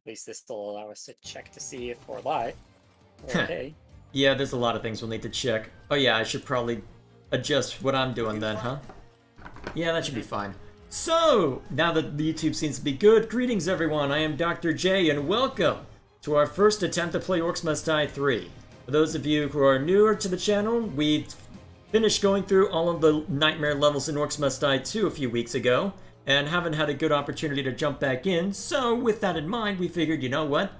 least this will allow us to check to see if we're live. Okay. Yeah, there's a lot of things we'll need to check. Oh yeah, I should probably adjust what I'm doing then, huh? Yeah, that should be fine. So, now that the YouTube seems to be good, greetings everyone, I am Dr. J, and welcome to our first attempt to play Orcs Must Die 3. For those of you who are newer to the channel, we finished going through all of the nightmare levels in Orcs Must Die 2 a few weeks ago, and haven't had a good opportunity to jump back in, so with that in mind, we figured, you know what?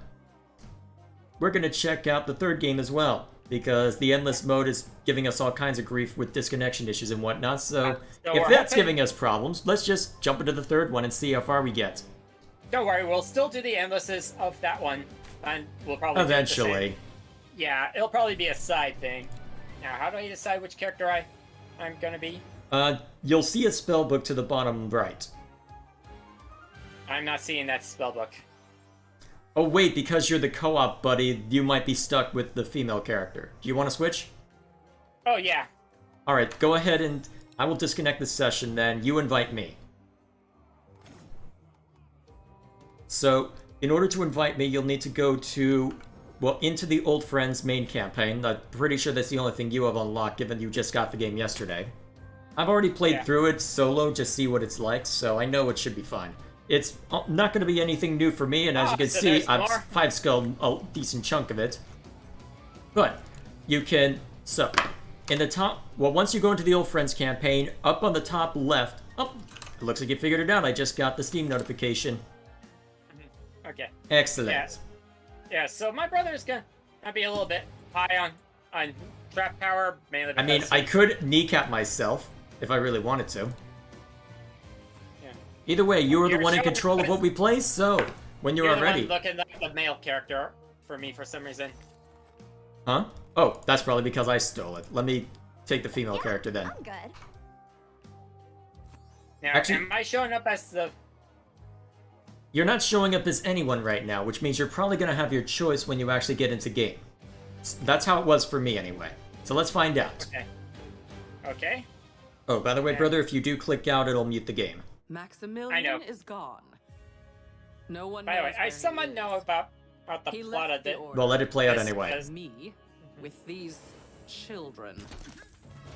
We're going to check out the third game as well, because the Endless mode is giving us all kinds of grief with disconnection issues and whatnot, so if that's giving us problems, let's just jump into the third one and see how far we get. Don't worry, we'll still do the Endlesses of that one, and we'll probably eventually. Yeah, it'll probably be a side thing. Now, how do I decide which character I'm going to be? You'll see a spell book to the bottom right. I'm not seeing that spell book. Oh wait, because you're the co-op buddy, you might be stuck with the female character. Do you want to switch? Oh, yeah. Alright, go ahead and I will disconnect the session then. You invite me. So, in order to invite me, you'll need to go to, well, into the Old Friends main campaign. I'm pretty sure that's the only thing you have unlocked, given you just got the game yesterday. I've already played through it solo, just see what it's like, so I know it should be fine. It's not going to be anything new for me, and as you can see, I've 5-skilled a decent chunk of it. But, you can, so, in the top, well, once you go into the Old Friends campaign, up on the top left, oh, it looks like you figured it out, I just got the Steam notification. Okay. Excellent. Yeah, so my brother's going to be a little bit high on trap power, mainly because... I mean, I could kneecap myself, if I really wanted to. Either way, you're the one in control of what we play, so when you're ready. You're looking like the male character for me for some reason. Huh? Oh, that's probably because I stole it. Let me take the female character then. I'm good. Now, actually, am I showing up as the... You're not showing up as anyone right now, which means you're probably going to have your choice when you actually get into game. That's how it was for me anyway. So let's find out. Okay. Okay. Oh, by the way, brother, if you do click out, it'll mute the game. Maximilian is gone. No one knows. By the way, I somewhat know about the plot of it. Well, let it play out anyway. Me, with these children.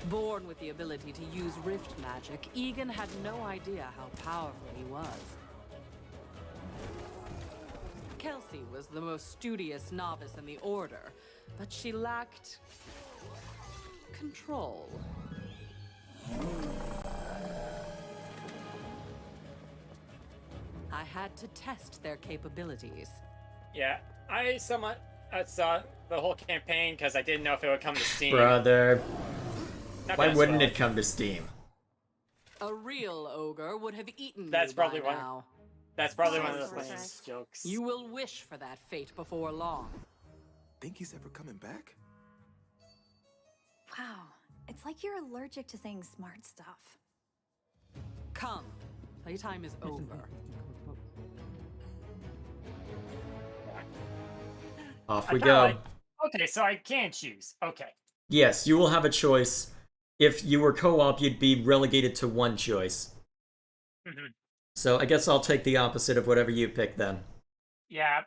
Born with the ability to use rift magic, Egan had no idea how powerful he was. Kelsey was the most studious novice in the Order, but she lacked control. I had to test their capabilities. Yeah, I somewhat saw the whole campaign because I didn't know if it would come to Steam. Brother, why wouldn't it come to Steam? A real ogre would have eaten That's you probably by one. now. That's probably one of the funniest jokes. You will wish for that fate before long. Think he's ever coming back? Wow, it's like you're allergic to saying smart stuff. Come, playtime is over. Off we go. Okay, so I can choose. Okay. Yes, you will have a choice. If you were co-op, you'd be relegated to one choice. So I guess I'll take the opposite of whatever you pick then. Yeah.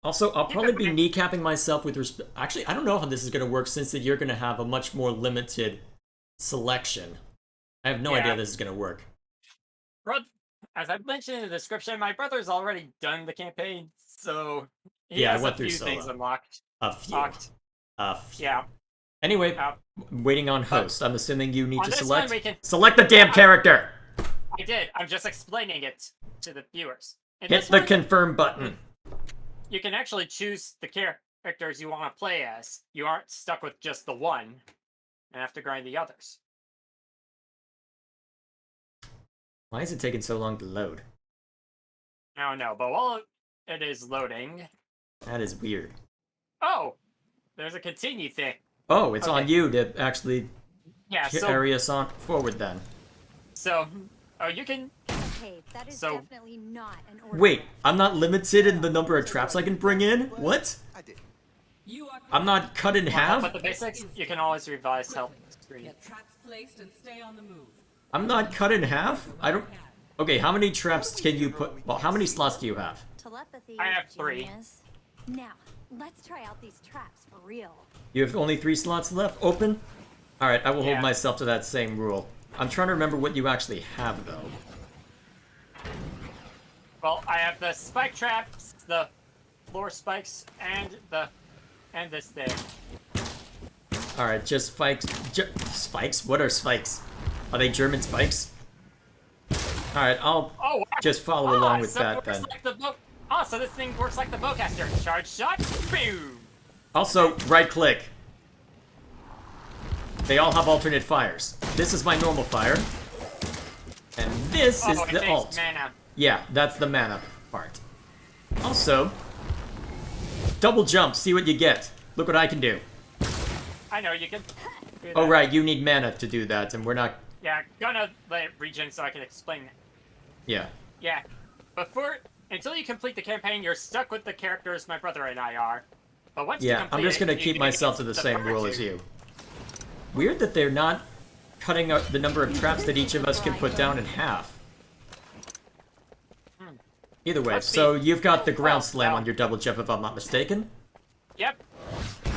Also, I'll probably be kneecapping myself with respect... Actually, I don't know how this is going to work since that you're going to have a much more limited selection. I have no idea this is going to work. As I mentioned in the description, my brother's already done the campaign, so he I has went a through few solo. things unlocked. A few. Yeah. Anyway, waiting on host. I'm assuming you need to select. Select the damn character! I did. I'm just explaining it to the viewers. Hit the confirm button. You can actually choose the characters you want to play as. You aren't stuck with just the one and have to grind the others. Why is it taking so long to load? I don't know, but while it is loading... That is weird. Oh! There's a continue thing. Oh, it's on you to actually carry us on forward then. So, you can... Hey, that is definitely not an order. Wait, I'm not limited in the number of traps I can bring in? What? I'm not cut in half? But the basics, you can always revise health screen. Get traps placed and stay on the move. I'm not cut in half? I don't... Okay, how many traps can you put... Well, how many slots do you have? telepathy. I have 3. Genius. Now, let's try out these traps for real. You have only 3 slots left open? Alright, I will hold Yeah. myself to that same rule. I'm trying to remember what you actually have, though. Well, I have the spike traps, the floor spikes, and this thing. Alright, just spikes. Spikes? What are spikes? Are they German spikes? Alright, I'll Oh, wow. just follow along with so it that works then. like the so this thing works like the bowcaster. Charge shot, boom. Also, right click. They all have alternate fires. This is my normal fire. And this is it the takes alt. mana. Yeah, that's the mana part. Also, double jump, see what you get. Look what I can do. I know you can. Do Oh that. right, you need mana to do that, and we're not... Yeah, gonna let it regen so I can explain it. Yeah. Yeah, until you complete the campaign, you're stuck with the characters my brother and I are. But once you Yeah, complete I'm just it, gonna you keep can myself get to the the same rule power as to- you. Weird that they're not cutting out the number of traps that each of us can put down in half. Either way, Must so be- you've got the ground Oh, slam wow. on your double jump if I'm not mistaken. Yep.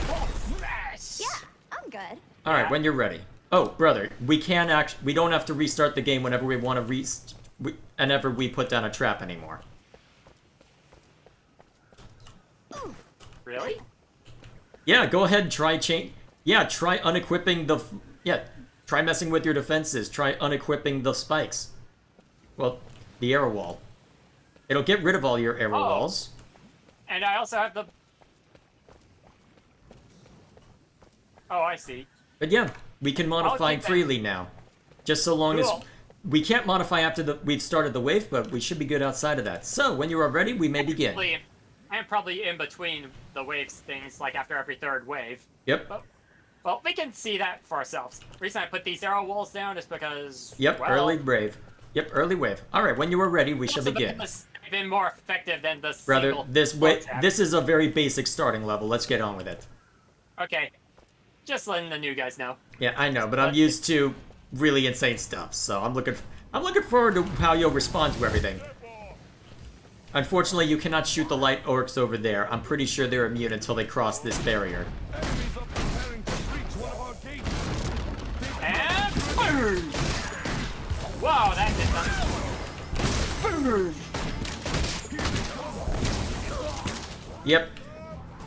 Oh, smash! Yeah, I'm good. Alright, Yeah. when you're ready. Oh, brother, we don't have to restart the game whenever we want to whenever we put down a trap anymore. Really? Yeah, go ahead and try try unequipping the... try messing with your defenses. Try unequipping the spikes. Well, the arrow wall. It'll get rid of all your arrow Oh. walls. And I also have the... Oh, I see. But yeah, we can modify take that. freely now. Just so long as... Cool. We can't modify after we've started the wave, but we should be good outside of that. So, when you are ready, we may begin. I'm probably in between the waves things, like after every third wave. Yep. Well, we can see that for ourselves. The reason I put these arrow walls down is because... Yep, well, early wave. Yep, early wave. Alright, when you are ready, we shall also begin. because they've been more effective than the Brother, single this trap. this is a very basic starting level. Let's get on with it. Okay. Just letting the new guys know. Yeah, I know, but I'm used to really insane stuff, so I'm looking forward to how you'll respond to everything. Unfortunately, you cannot shoot the light orcs over there. I'm pretty sure they're immune until they cross this barrier. Enemies are preparing to breach one of our gates. And boom! Wow, that did something. Boom! Yep.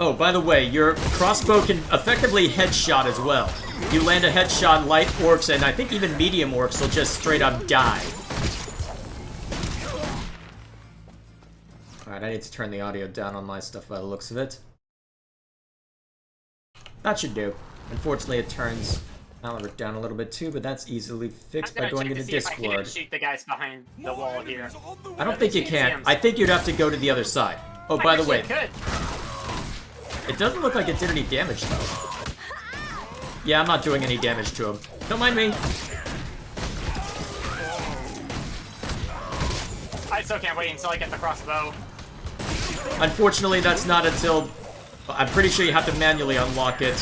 Oh, by the way, your crossbow can effectively headshot as well. You land a headshot, light orcs, and I think even medium orcs will just straight up die. Alright, I need to turn the audio down on my stuff by the looks of it. That should do. Unfortunately, it turns Alaric down a little bit too, but that's easily fixed I'm by gonna going check into to see if I can Discord. shoot the guys behind the wall here. I don't think you can. I think you'd have to go to the other side. Oh, by the way, Could. it doesn't look like it did any damage, though. Yeah, I'm not doing any damage to him. Don't mind me. I still can't wait until I get the crossbow. Unfortunately, that's not until... I'm pretty sure you have to manually unlock it.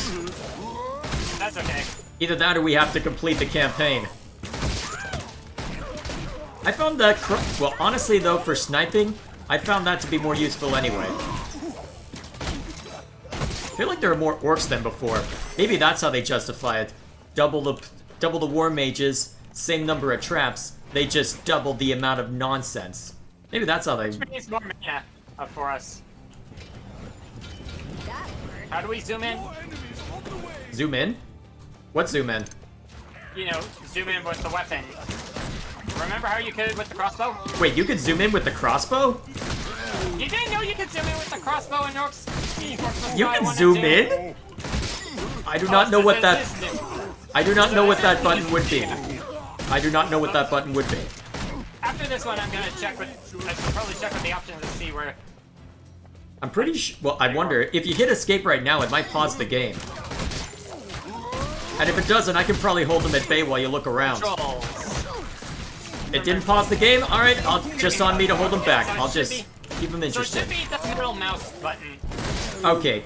That's okay. Either that or we have to complete the campaign. I found that... Well, honestly, though, for sniping, I found that to be more useful anyway. I feel like there are more orcs than before. Maybe that's how they justify it. Double the war mages, same number of traps. They just doubled the amount of nonsense. Maybe that's how they... Which means more mana for us. How do we zoom in? Zoom in? What zoom in? You know, zoom in with the weapon. Remember how you could with the crossbow? Wait, you could zoom in with the crossbow? You didn't know you could zoom in with the crossbow in Orcs? You can zoom in? I do not know what that... I do not know what that button would be. I do not know what that button would be. After this one, I'm gonna check with... I should probably check with the options to see where... I'm pretty sure... Well, I wonder, if you hit escape right now, it might pause the game. And if it doesn't, I can probably hold them at bay while you look around. Controls. It didn't pause the game? Alright, just on me to hold them back. So it I'll should just be- keep them So it interested. should be the middle mouse button. Okay.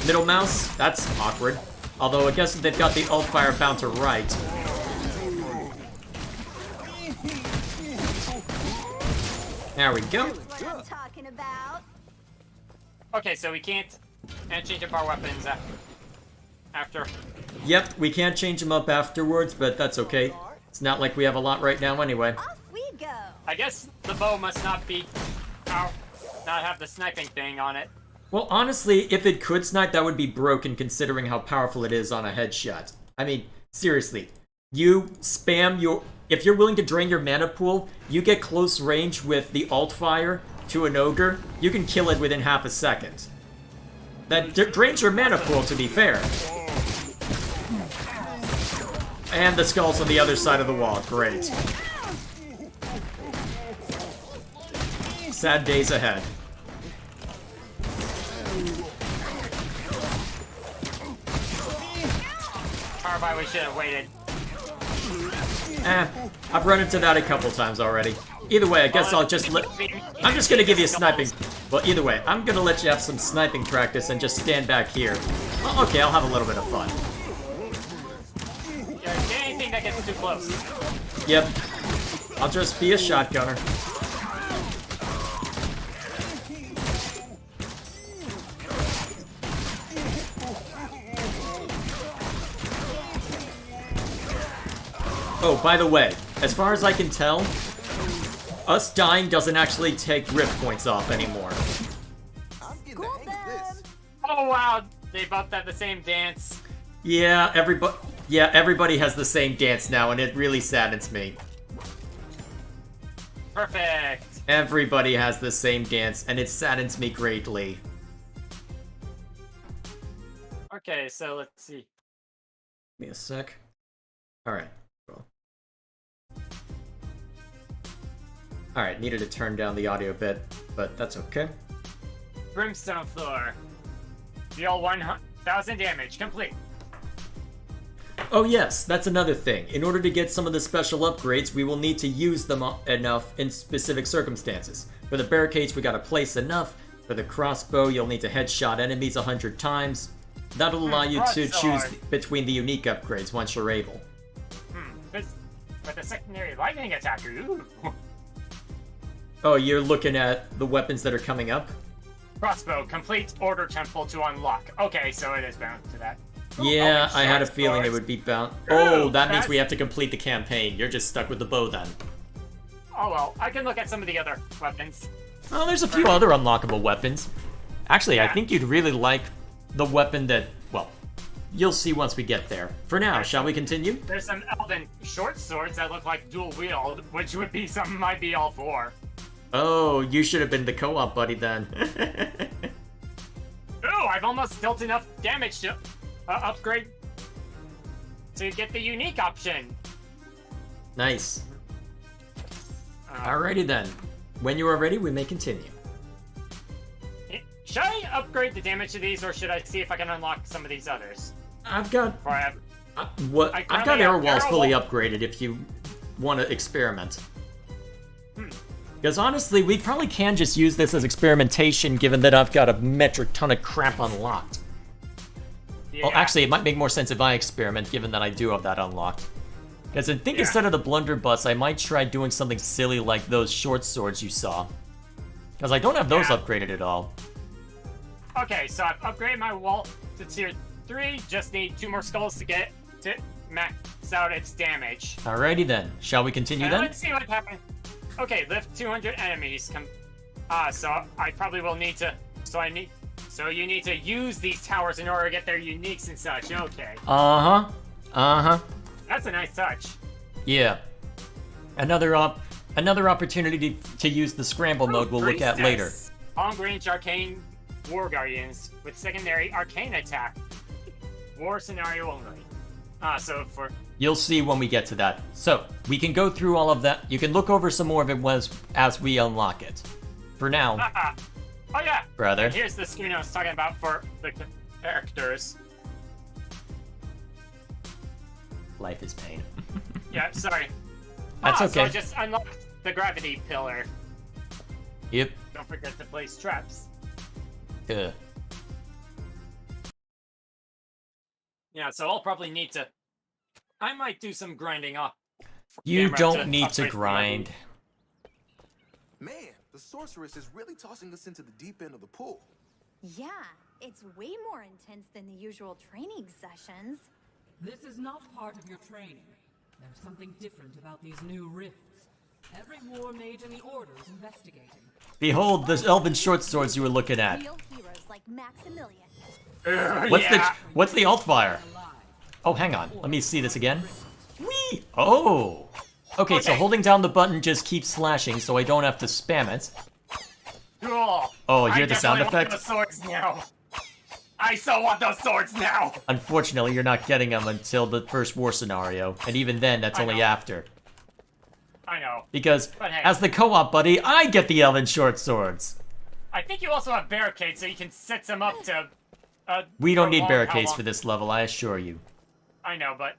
Middle mouse? That's awkward. Although I guess they've got the alt fire bound to right. There we go. What I'm talking about. Okay, so we can't change up our weapons after. Yep, we can't change them up afterwards, but that's okay. It's not like we have a lot right now anyway. Off we go. I guess the bow must not be, not have the sniping thing on it. Well, honestly, if it could snipe, that would be broken considering how powerful it is on a headshot. I mean, seriously, you spam your... If you're willing to drain your mana pool, you get close range with the alt fire to an ogre, you can kill it within half a second. That drains your mana pool, to be fair. And the skull's on the other side of the wall. Great. Sad days ahead. Carbide, we should have waited. I've run into that a couple times already. Either way, I guess I'll just I'm just gonna give you sniping. Well, either way, I'm gonna let you have some sniping practice and just stand back here. Oh, okay, I'll have a little bit of fun. Yeah, get anything that gets too close. Yep. I'll just be a shotgunner. Oh, by the way, as far as I can tell, us dying doesn't actually take rip points off anymore. School them. Oh wow, they both have the same dance. Yeah, everybody has the same dance now, and it really saddens me. Perfect. Everybody has the same dance, and it saddens me greatly. Okay, so let's see. Give me a sec. Alright, cool. Alright, needed to turn down the audio a bit, but that's okay. Brimstone floor. Deal 1,000 damage. Complete. Oh yes, that's another thing. In order to get some of the special upgrades, we will need to use them enough in specific circumstances. For the barricades, we gotta place enough. For the crossbow, you'll need to headshot enemies 100 times. That'll allow you to choose between the unique upgrades once you're able. But the secondary lightning attack. Ooh. Oh, you're looking at the weapons that are coming up? Crossbow, complete order temple to unlock. Okay, so it is bound to that. Yeah, Oh, I had a short feeling it swords. would be bound. Ooh, Oh, that means that's- we have to complete the campaign. You're just stuck with the bow then. Oh well, I can look at some of the other weapons. Oh, there's a few other unlockable weapons. Actually, I Yeah. think you'd really like the weapon that, well, you'll see once we get there. For now, shall we continue? There's some elven short swords that look like dual wield, which would be something I'd be all for. Oh, you should have been the co-op buddy then. Ooh, I've almost dealt enough damage to upgrade to get the unique option. Nice. Alrighty then. When you are ready, we may continue. Should I upgrade the damage to these, or should I see if I can unlock some of these others? I've got Or I have... I've got currently arrow have walls arrow fully wall- upgraded if you want to experiment. Because honestly, we probably can just use this as experimentation given that I've got a metric ton of crap unlocked. Yeah. Well, actually, it might make more sense if I experiment given that I do have that unlocked. Because I think Yeah. instead of the blunderbuss, I might try doing something silly like those short swords you saw. Because I don't have those Yeah. upgraded at all. Okay, so I've upgraded my wall to tier 3. Just need 2 more skulls to get to max out its damage. Alrighty then. Shall we continue And then? let's see what happens. Okay, lift 200 enemies. So I probably will need to. So you need to use these towers in order to get their uniques and such. Okay, Uh-huh. Uh-huh. that's a nice touch. Yeah. Another opportunity to use the scramble mode we'll look at later. Priestess. Long-range arcane war guardians with secondary arcane attack. War scenario only. So for You'll see when we get to that. So, we can go through all of that. You can look over some more of it as we unlock it. For now, oh yeah, brother. and here's the screen I was talking about for the characters. Life is pain. Yeah, sorry. That's So okay. I just unlocked the gravity pillar. Yep. Don't forget to place traps. Yeah, so I'll probably need to. I might do some grinding off. You camera don't need to upgrade the grind. Man, the The sorceress is really tossing us into the deep end of the pool. Yeah, it's way more intense than the usual training sessions. This is not part of your training. There's something different about these new rifts. Every war mage in the Order is investigating. Behold the elven short swords you were looking at. Real heroes like Maximilian. What's the alt fire? Oh, hang on. Let me see this again. Whee! Oh! Okay, so holding down the button just keeps slashing, so I don't have to spam it. Cool. Oh, hear the sound definitely effect? want those swords now. I so want those swords now. Unfortunately, you're not getting them until the first war scenario, and even then, that's only after. I know. Because, But hey. as the co-op buddy, I get the elven short swords. I think you also have barricades, so you can set them up to. We don't need prolong how barricades long- for this level, I assure you. I know, but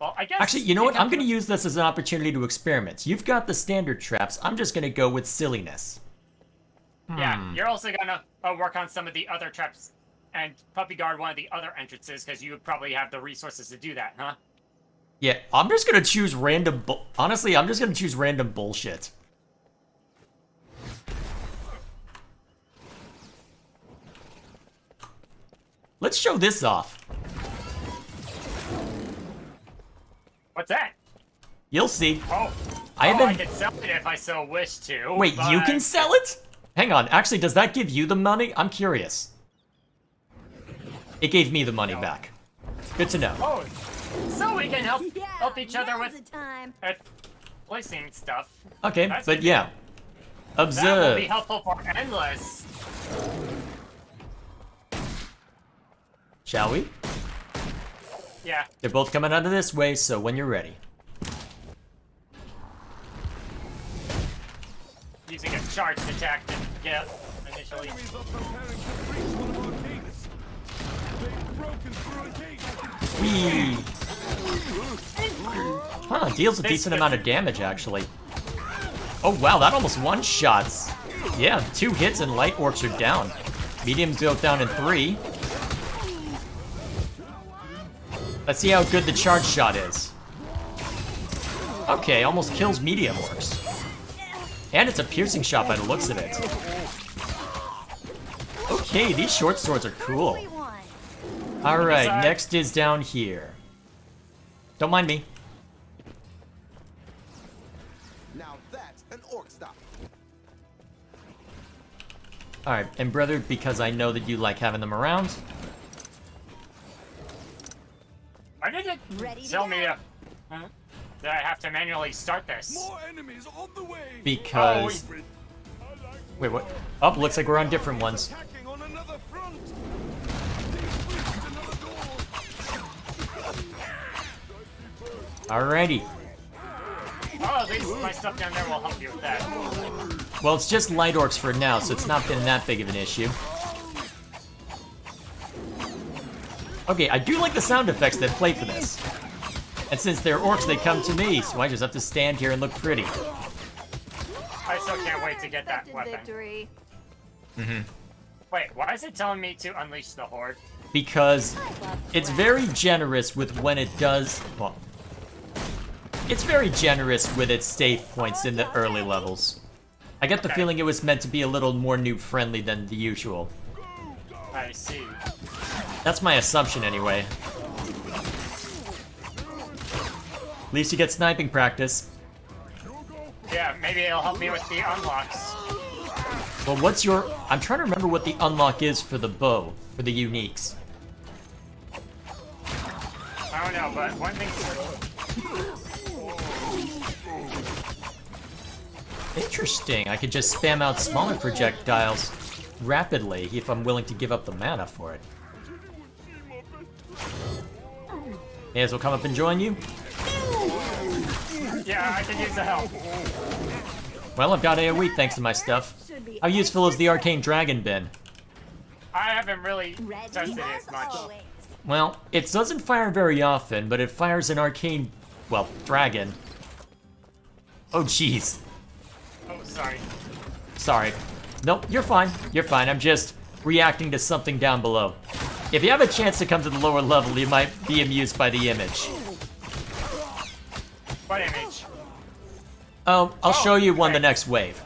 well, I guess. Actually, you know we what? can I'm going to put- use this as an opportunity to experiment. You've got the standard traps. I'm just going to go with silliness. Yeah, you're also gonna work on some of the other traps and puppy guard one of the other entrances because you would probably have the resources to do that, huh? Yeah, I'm just going to choose random... Honestly, I'm just going to choose random bullshit. Let's show this off. What's that? You'll see. Oh, I I haven't... could sell it if I so wish to. Wait, you but- can sell it? Hang on, actually, does that give you the money? I'm curious. It gave me the money back. Good to know. Oh, so we can help Yeah, help each other now's with the time. placing stuff. Okay, That's but good. yeah. That will Observe. be helpful for endless. Shall we? Yeah. They're both coming out of this way, so when you're ready. Using a charged attack to get initially. Enemies are preparing to breach one of our gates. They've broken through a gate. Whee! Huh, deals a decent amount of damage, actually. Oh wow, that almost one-shots. Yeah, 2 hits and light orcs are down. Mediums go down in 3. Let's see how good the charge shot is. Okay, almost kills medium orcs. And it's a piercing shot by the looks of it. Okay, these short swords are cool. We won. Alright, Inside. next is down here. Don't mind me. Now that's an orc stop. Alright, and brother, because I know that you like having them around, Why did it Ready to tell go. me that I have to manually start this? More enemies on the way. because... Wait, what? Oh, looks like we're on different ones. Attacking on another front. They've breached another door. Alrighty. Oh, at least my stuff down there will help you with that. Well, it's just light orcs for now, so it's not been that big of an issue. Okay, I do like the sound effects that play for this. And since they're orcs, they come to me, so I just have to stand here and look pretty. I still can't wait to get that Expected weapon. victory. Wait, why is it telling me to unleash the horde? Because I love it's crap. very generous with when it does... Well, it's very generous with its save points in the early levels. I get the Okay. feeling it was meant to be a little more noob-friendly than the usual. I see. That's my assumption, anyway. At least you get sniping practice. Yeah, maybe it'll help me with the unlocks. Well, what's your... I'm trying to remember what the unlock is for the bow, for the uniques. I don't know, but one thing's certain. Interesting. I could just spam out smaller projectiles rapidly if I'm willing to give up the mana for it. May as well come up and join you. Yeah, I can use the help. Well, I've got AoE thanks to my stuff. Should be How useful has the Arcane Dragon been? I haven't really ready tested it as as much. always. Well, it doesn't fire very often, but it fires an arcane... well, dragon. Oh, jeez. Oh, sorry. Sorry. Nope, you're fine. You're fine. I'm just reacting to something down below. If you have a chance to come to the lower level, you might be amused by the image. What image? Oh, I'll show you one okay. the next wave.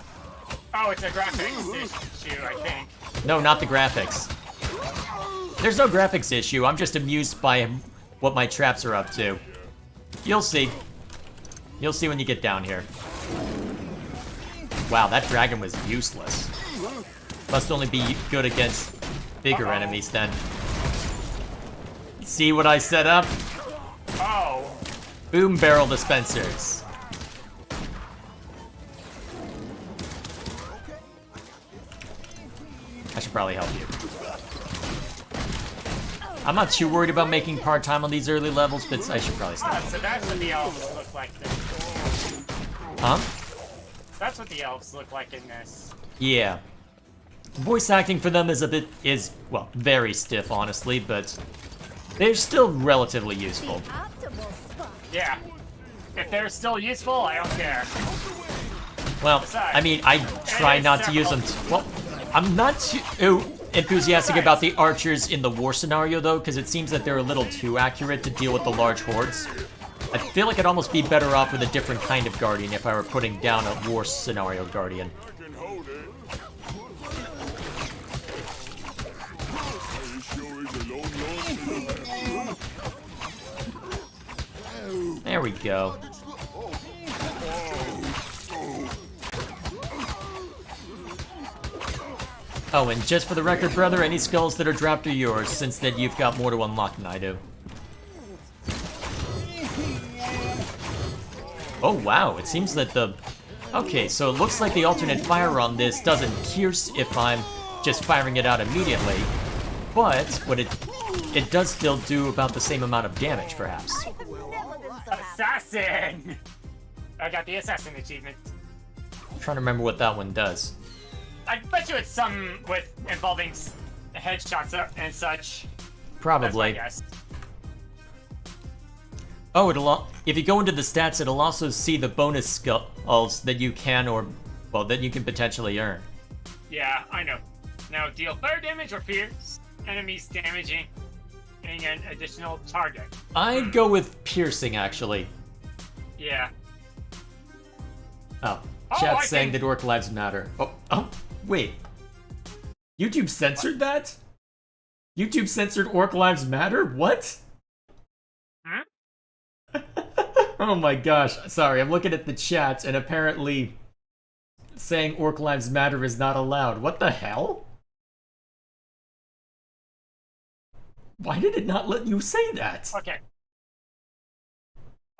Oh, it's a graphics issue, I think. No, not the graphics. There's no graphics issue. I'm just amused by what my traps are up to. You'll see. You'll see when you get down here. Wow, that dragon was useless. Must only be good against bigger enemies then. See what I set up? Oh. Boom barrel dispensers. I should probably help you. I'm not too worried about making part-time on these early levels, but I should probably stop. So that's what the elves look like then. Huh? That's what the elves look like in this. Yeah. Voice acting for them is well, very stiff, honestly, but they're still relatively useful. Optimal spot. Yeah. If they're still useful, I don't care. Well, Besides, I mean, I try not to use them. Well, I'm not too enthusiastic about the archers in the war scenario, though, because it seems that they're a little too accurate to deal with the large hordes. I feel like I'd almost be better off with a different kind of guardian if I were putting down a war scenario guardian. I can hold it. It sure is a long, long There we go. Oh, and just for the record, brother, any skulls that are dropped are yours, since that you've got more to unlock than I do. Oh, wow, it seems that the... Okay, so it looks like the alternate fire on this doesn't pierce if I'm just firing it out immediately, but what it does still do about the same amount of damage, perhaps. I have never been so happy. Assassin! I got the assassin achievement. I'm trying to remember what that one does. I bet you it's some with involving headshots and such. Probably. That's my guess. Oh, if you go into the stats, it'll also see the bonus skulls that you can that you can potentially earn. Yeah, I know. Now deal fire damage or pierce enemies damaging an additional target. I'd go with piercing, actually. Yeah. Oh, Oh, chat's I saying think- that orc lives matter. Oh, wait. YouTube censored that? YouTube censored orc lives matter? What? Huh? Oh my gosh. Sorry, I'm looking at the chat and apparently saying orc lives matter is not allowed. What the hell? Why did it not let you say that? Okay.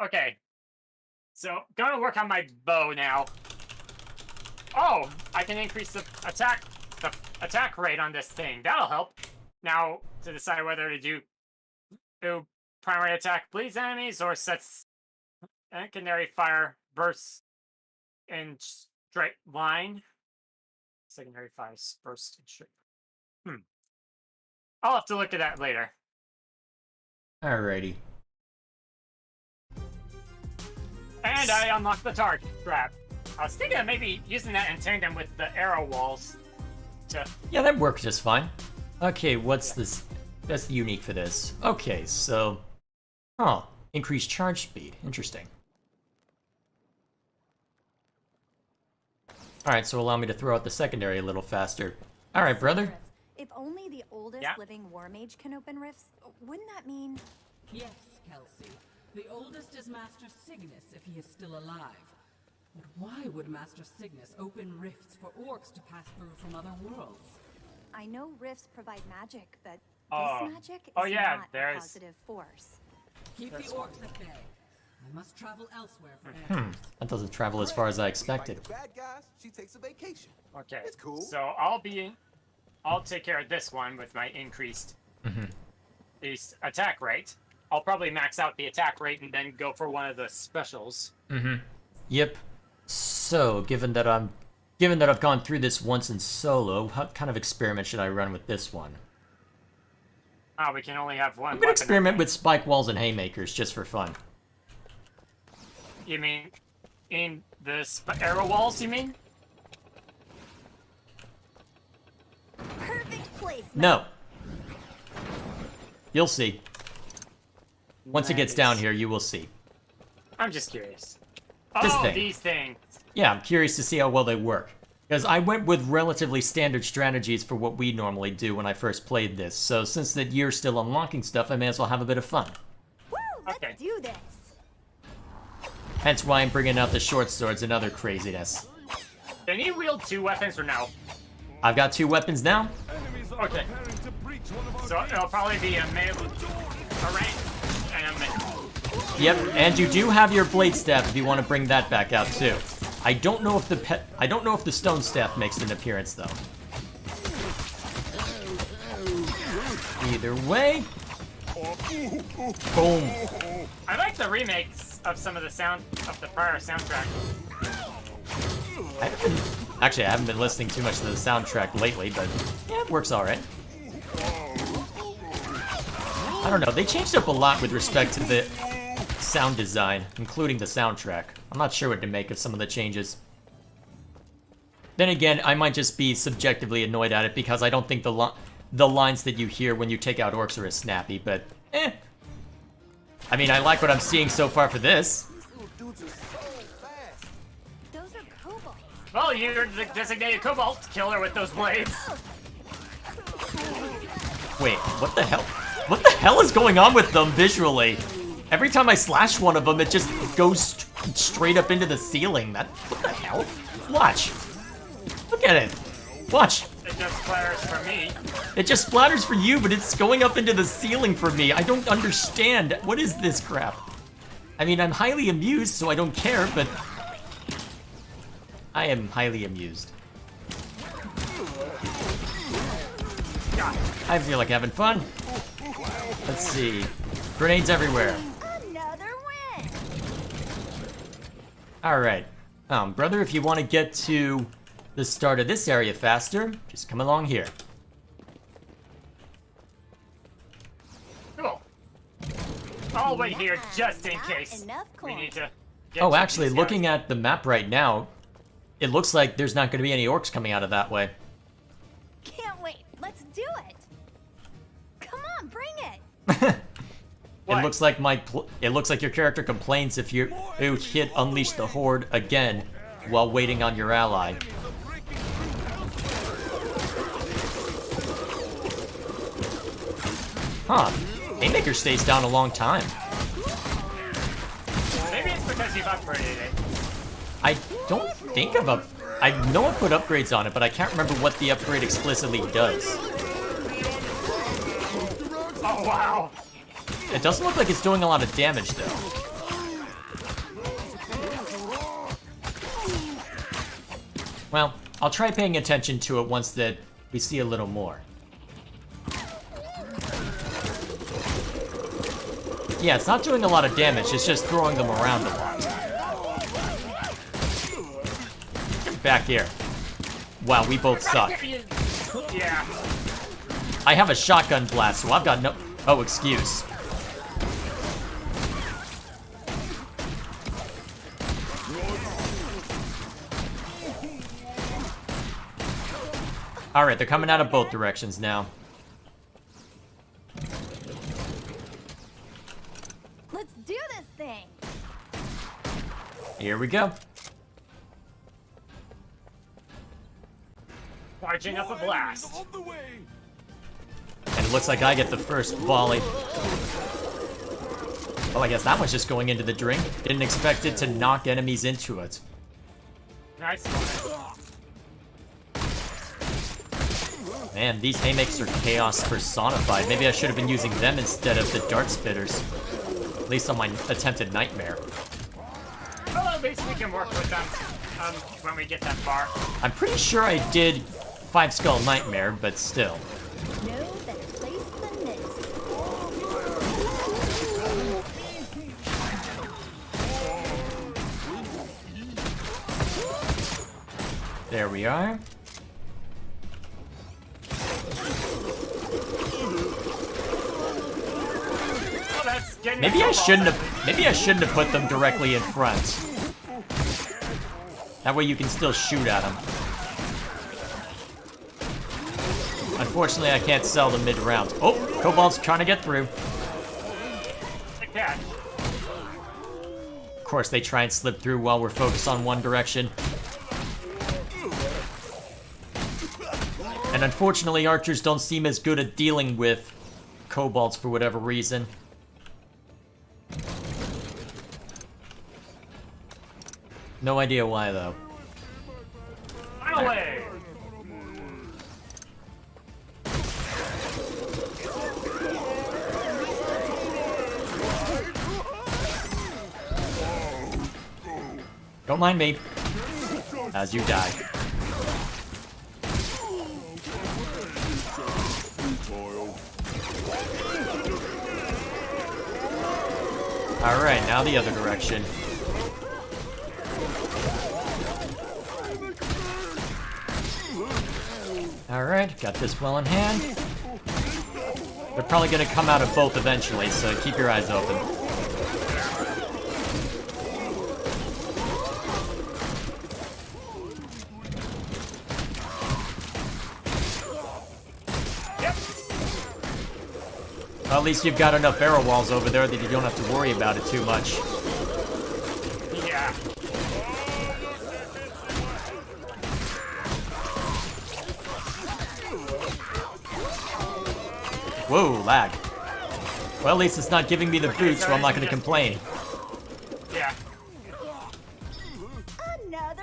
Okay. So, gonna work on my bow now. Oh, I can increase the attack rate on this thing. That'll help. Now, to decide whether to do primary attack bleeds enemies or sets canary fire bursts in straight line. Secondary fire bursts in straight. I'll have to look at that later. Alrighty. And I unlocked the target trap. I was thinking of maybe using that in tandem with the arrow walls to... Yeah, that works just fine. Okay, what's this? That's unique for this. Okay, so... Oh, increased charge speed. Interesting. Alright, so allow me to throw out the secondary a little faster. Alright, brother. If only the oldest Yeah. living war mage can open rifts, wouldn't that mean... Yes, Kelsey. The oldest is Master Cygnus, if he is still alive. But why would Master Cygnus open rifts for orcs to pass through from other worlds? I know rifts provide magic, but Oh. this magic is Oh, yeah, not a there's- positive force. Keep That's the orcs at bay. I must travel elsewhere for answers. That doesn't travel as far as I expected. Like the bad guys, she takes a vacation. Okay. It's cool. So I'll take care of this one with my increased attack rate. I'll probably max out the attack rate and then go for one of the specials. Yep. So, given that I've gone through this once in solo, what kind of experiment should I run with this one? Ah, we can only have one. I'm gonna experiment with spike walls and haymakers just for fun. You mean in the arrow walls? You mean? Perfect placement. No. You'll see. Once it gets down here, you will see. I'm just curious. This Oh, thing. these things. Yeah, I'm curious to see how well they work. Because I went with relatively standard strategies for what we normally do when I first played this. So since that you're still unlocking stuff, I may as well have a bit of fun. Woo, let's Okay. do this. Hence why I'm bringing out the short swords and other craziness. Can you wield 2 weapons or no? I've got 2 weapons now. Enemies are Okay. preparing to breach one of our So gates. it'll probably be a melee, a range, and a melee. Yep, and you do have your blade staff if you want to bring that back out too. I don't know if the stone staff makes an appearance though. Either way, boom. I like the remakes of some of the sound of the prior soundtrack. Actually, I haven't been listening too much to the soundtrack lately, but yeah, it works all right. I don't know. They changed up a lot with respect to the sound design, including the soundtrack. I'm not sure what to make of some of the changes. Then again, I might just be subjectively annoyed at it because I don't think the lines that you hear when you take out orcs are as snappy, but eh. I mean, I like what I'm seeing so far for this. Little dudes are so fast. Those are kobolds. Well, you're the designated cobalt killer with those blades. Wait, what the hell? What the hell is going on with them visually? Every time I slash one of them, it just goes straight up into the ceiling. What the hell? Watch. Look at it. Watch. It just flares for me. It just splatters for you, but it's going up into the ceiling for me. I don't understand. What is this crap? I mean, I'm highly amused, so I don't care, but I am highly amused. I feel like having fun. Let's see. Grenades everywhere. Another win. Alright. Brother, if you want to get to the start of this area faster, just come along here. Cool. I'll wait here just in Not case enough we coin. need to get Oh, to actually, these looking guys. at the map right now, it looks like there's not going to be any orcs coming out of that way. Can't wait. Let's do it. Come on, bring it. What? It looks like it looks like your character complains if you hit Unleash the Horde again while waiting on your ally. Enemies are breaking through Huh. Haymaker stays down a long time. Maybe it's because you've upgraded it. I don't think I know I put upgrades on it, but I can't remember what the upgrade explicitly does. Oh, wow. It doesn't look like it's doing a lot of damage, though. Well, I'll try paying attention to it once that we see a little more. Yeah, it's not doing a lot of damage, it's just throwing them around a lot. Get back here. Wow, we both suck. Yeah. I have a shotgun blast, so I've got no... Oh, excuse. Alright, they're coming out of both directions now. Let's do this thing. Here we go. Charging up a blast. on the way. And it looks like I get the first volley. Well, I guess that one's just going into the drink. Didn't expect it to knock enemies into it. Nice. Man, these haymakers are chaos personified. Maybe I should have been using them instead of the dart spitters. At least on my attempted nightmare. Well, at least we can work with them when we get that far. I'm pretty sure I did 5 Skull Nightmare, but still. No better place than this. There we are. Oh, that's getting Maybe I shouldn't have put them directly in front. That way you can still shoot at them. Unfortunately, I can't sell them mid-round. Oh, Kobold's trying to get through. Like that. Of course, they try and slip through while we're focused on one direction. And unfortunately, archers don't seem as good at dealing with kobolds for whatever reason. No idea why, though. Away! Don't mind me. As you die. Alright, now the other direction. Alright, got this well in hand. They're probably gonna come out of both eventually, so keep your eyes open. Well, at least you've got enough arrow walls over there that you don't have to worry about it too much. Yeah. Whoa, lag. Well, at least it's not giving me the boots, so I'm not gonna complain. Yeah. Another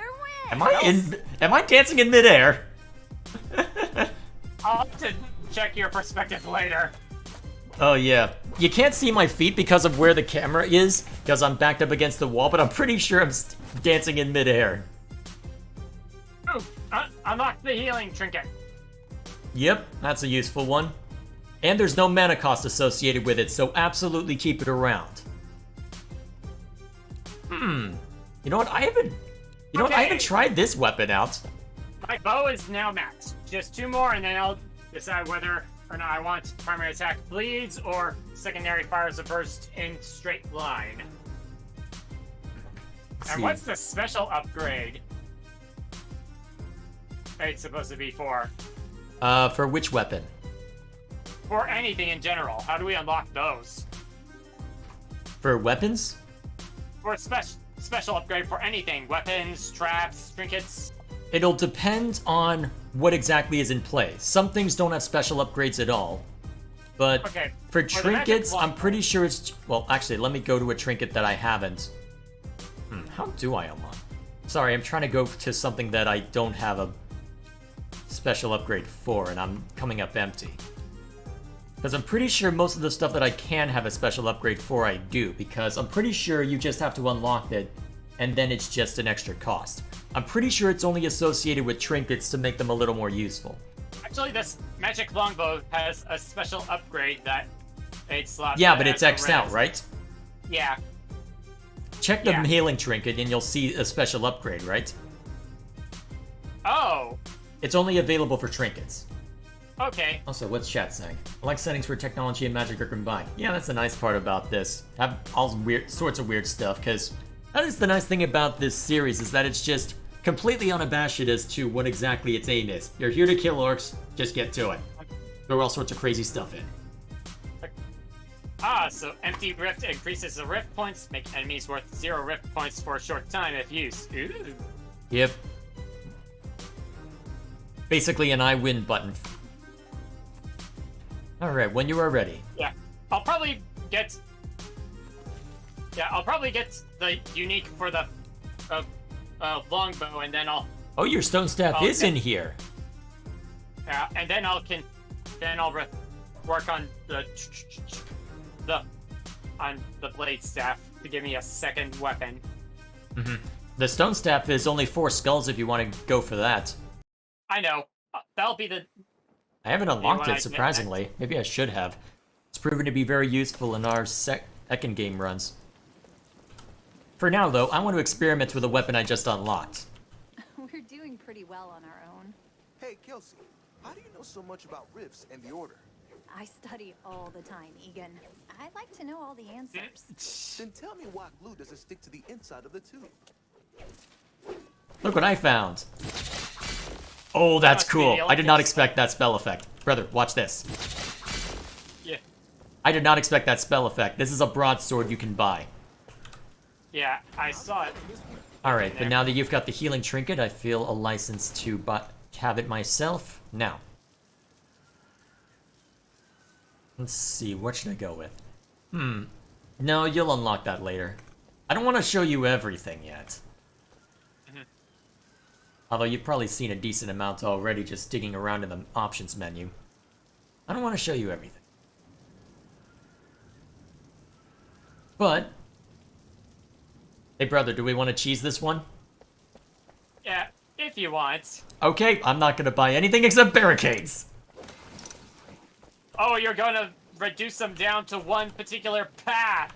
win. Am I dancing in midair? I'll have to check your perspective later. Oh yeah. You can't see my feet because of where the camera is, because I'm backed up against the wall, but I'm pretty sure I'm dancing in midair. Ooh, unlock the healing trinket. Yep, that's a useful one. And there's no mana cost associated with it, so absolutely keep it around. You know what? I haven't tried this weapon out. My bow is now maxed. Just 2 more, and then I'll decide whether or not I want primary attack bleeds or secondary fires a burst in straight line. And what's the special upgrade it's supposed to be for? For which weapon? For anything in general. How do we unlock those? For weapons? For a special upgrade for anything. Weapons, traps, trinkets. It'll depend on what exactly is in play. Some things don't have special upgrades at all. But Okay, for the trinkets, magic I'm pretty sure it's... Well, actually, let me go to a trinket that I haven't. How do I unlock? Sorry, I'm trying to go to something that I don't have a special upgrade for, and I'm coming up empty. Because I'm pretty sure most of the stuff that I can have a special upgrade for, I do. Because I'm pretty sure you just have to unlock it, and then it's just an extra cost. I'm pretty sure it's only associated with trinkets to make them a little more useful. Actually, this magic longbow has a special upgrade that 8 slots. Yeah, that but it's has X'd a out, res. right? Yeah. Check the Yeah. healing trinket and you'll see a special upgrade, right? Oh, It's only available for trinkets. okay. Also, what's chat saying? I like settings where technology and magic are combined. Yeah, that's the nice part about this. Have all sorts of weird stuff, because that is the nice thing about this series, is that it's just completely unabashed as to what exactly its aim is. You're here to kill orcs, just get to it. Throw all sorts of crazy stuff in. Ah, so empty rift increases the rift points, make enemies worth 0 rift points for a short time if used. Ooh. Yep. Basically an I win button. Alright, when you are ready. Yeah, I'll probably get. Yeah, I'll probably get the unique for the longbow, and then I'll. Oh, your stone staff is in here. Yeah, and then I'll work on the blade staff to give me a second weapon. The stone staff is only 4 skulls if you want to go for that. I know. That'll be the. I haven't unlocked wanna it, surprisingly. Maybe I should have. It's proven to be very useful in our second game runs. For now, though, I want to experiment with a weapon I just unlocked. We're doing pretty well on our own. Hey, Kelsey, how do you know so much about rifts and the Order? I study all the time, Egan. I'd like to know all the answers. Then tell me why glue doesn't stick to the inside of the tube. Look what I found. Oh, that's must be cool. the I did not elegant expect that spell effect. Brother, watch this. Yeah. I did not expect that spell effect. This is a broadsword you can buy. Yeah, I saw it. Alright, but there. now that you've got the healing trinket, I feel a license to have it myself. Now, Let's see, what should I go with? No, you'll unlock that later. I don't want to show you everything yet. Although you've probably seen a decent amount already just digging around in the options menu. I don't want to show you everything. But... Hey brother, do we want to cheese this one? Yeah, if you want. Okay, I'm not gonna buy anything except barricades! Oh, you're gonna reduce them down to one particular path.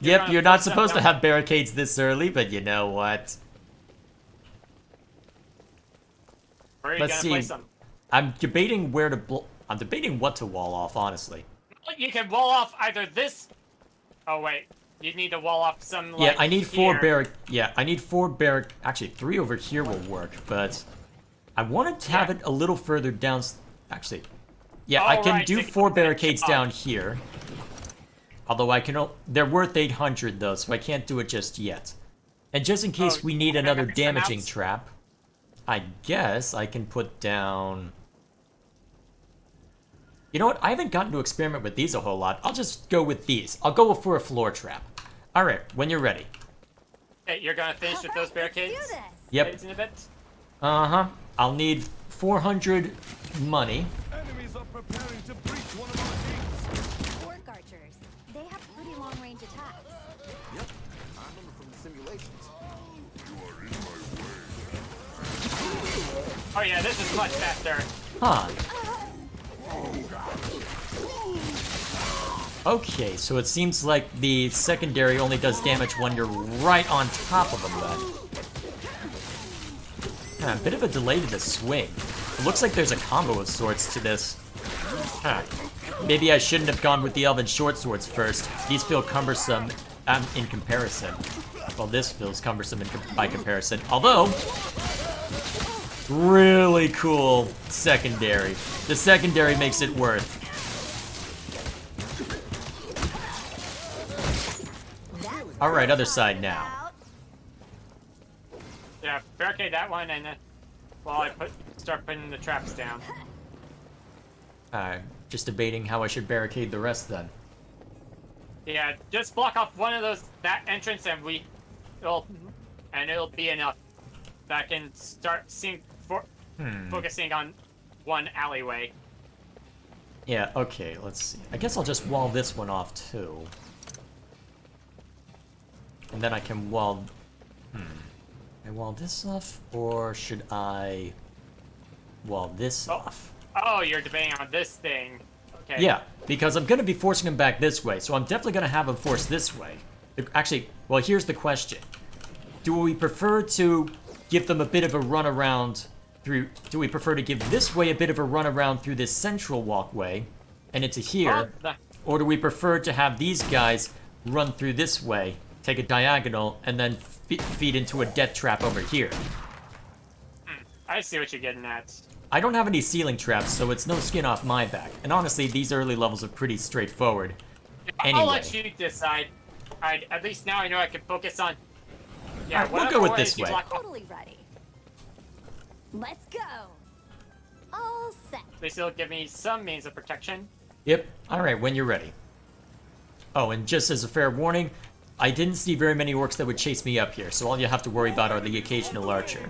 Yep, gonna you're not force them supposed to down- have barricades this early, but you know what? Where are you Let's gonna see. place them? I'm debating where to I'm debating what to wall off, honestly. You can wall off either this. Oh wait, you need to wall off some. Yeah, Like, I need four here. I need four barrack. Actually, 3 over here will work, but I wanted to have Yeah. it a little further down. Actually, yeah, I Oh, can right, do so you 4 can put it barricades up. down here. Although I can, they're worth 800 though, so I can't do it just yet. And just in case Oh, we need you wanna another max them damaging out? trap, I guess I can put down. You know what? I haven't gotten to experiment with these a whole lot. I'll just go with these. I'll go for a floor trap. All right, when you're ready. Hey, you're gonna finish with those Alright, barricades? Let's do this. Yep. Barricades in a bit? Uh-huh. I'll need 400 money. Enemies are preparing to breach one of our gates. Orc archers. They have pretty long-range attacks. Yep, I remember from the simulations. Oh yeah, this is much faster. Huh. Okay, so it seems like the secondary only does damage when you're right on top of them then. A bit of a delay to the swing. It looks like there's a combo of sorts to this. Huh. Maybe I shouldn't have gone with the elven short swords first. These feel cumbersome in comparison. Well, this feels cumbersome by comparison. Although, really cool secondary. The secondary makes it worth. All right, other side now. Out. Yeah, barricade that one, and then while I start putting the traps down. Just debating how I should barricade the rest then. Yeah, just block off one of that entrance, and it'll be enough. That can start focusing on one alleyway. Yeah, okay, let's see. I guess I'll just wall this one off too. And then I can wall... I wall this off, or should I wall this off? Oh, you're debating on this thing. Okay. Yeah, because I'm going to be forcing him back this way, so I'm definitely going to have him force this way. Actually, well, here's the question. Do we prefer to give them a bit of a run around through... Do we prefer to give this way a bit of a run around through this central walkway and into here? Or do we prefer to have these guys run through this way, take a diagonal, and then feed into a death trap over here? I see what you're getting at. I don't have any ceiling traps, so it's no skin off my back. And honestly, these early levels are pretty straightforward. Anyway. I'll let you decide. At least now I know I can focus on. Yeah, Alright, we'll whatever go with way this you way. block off, Totally ready. Let's go. All set. at least it'll give me some means of protection. Yep. Alright, when you're ready. Oh, and just as a fair warning, I didn't see very many orcs that would chase me up here, so all you have to worry about are the occasional archer.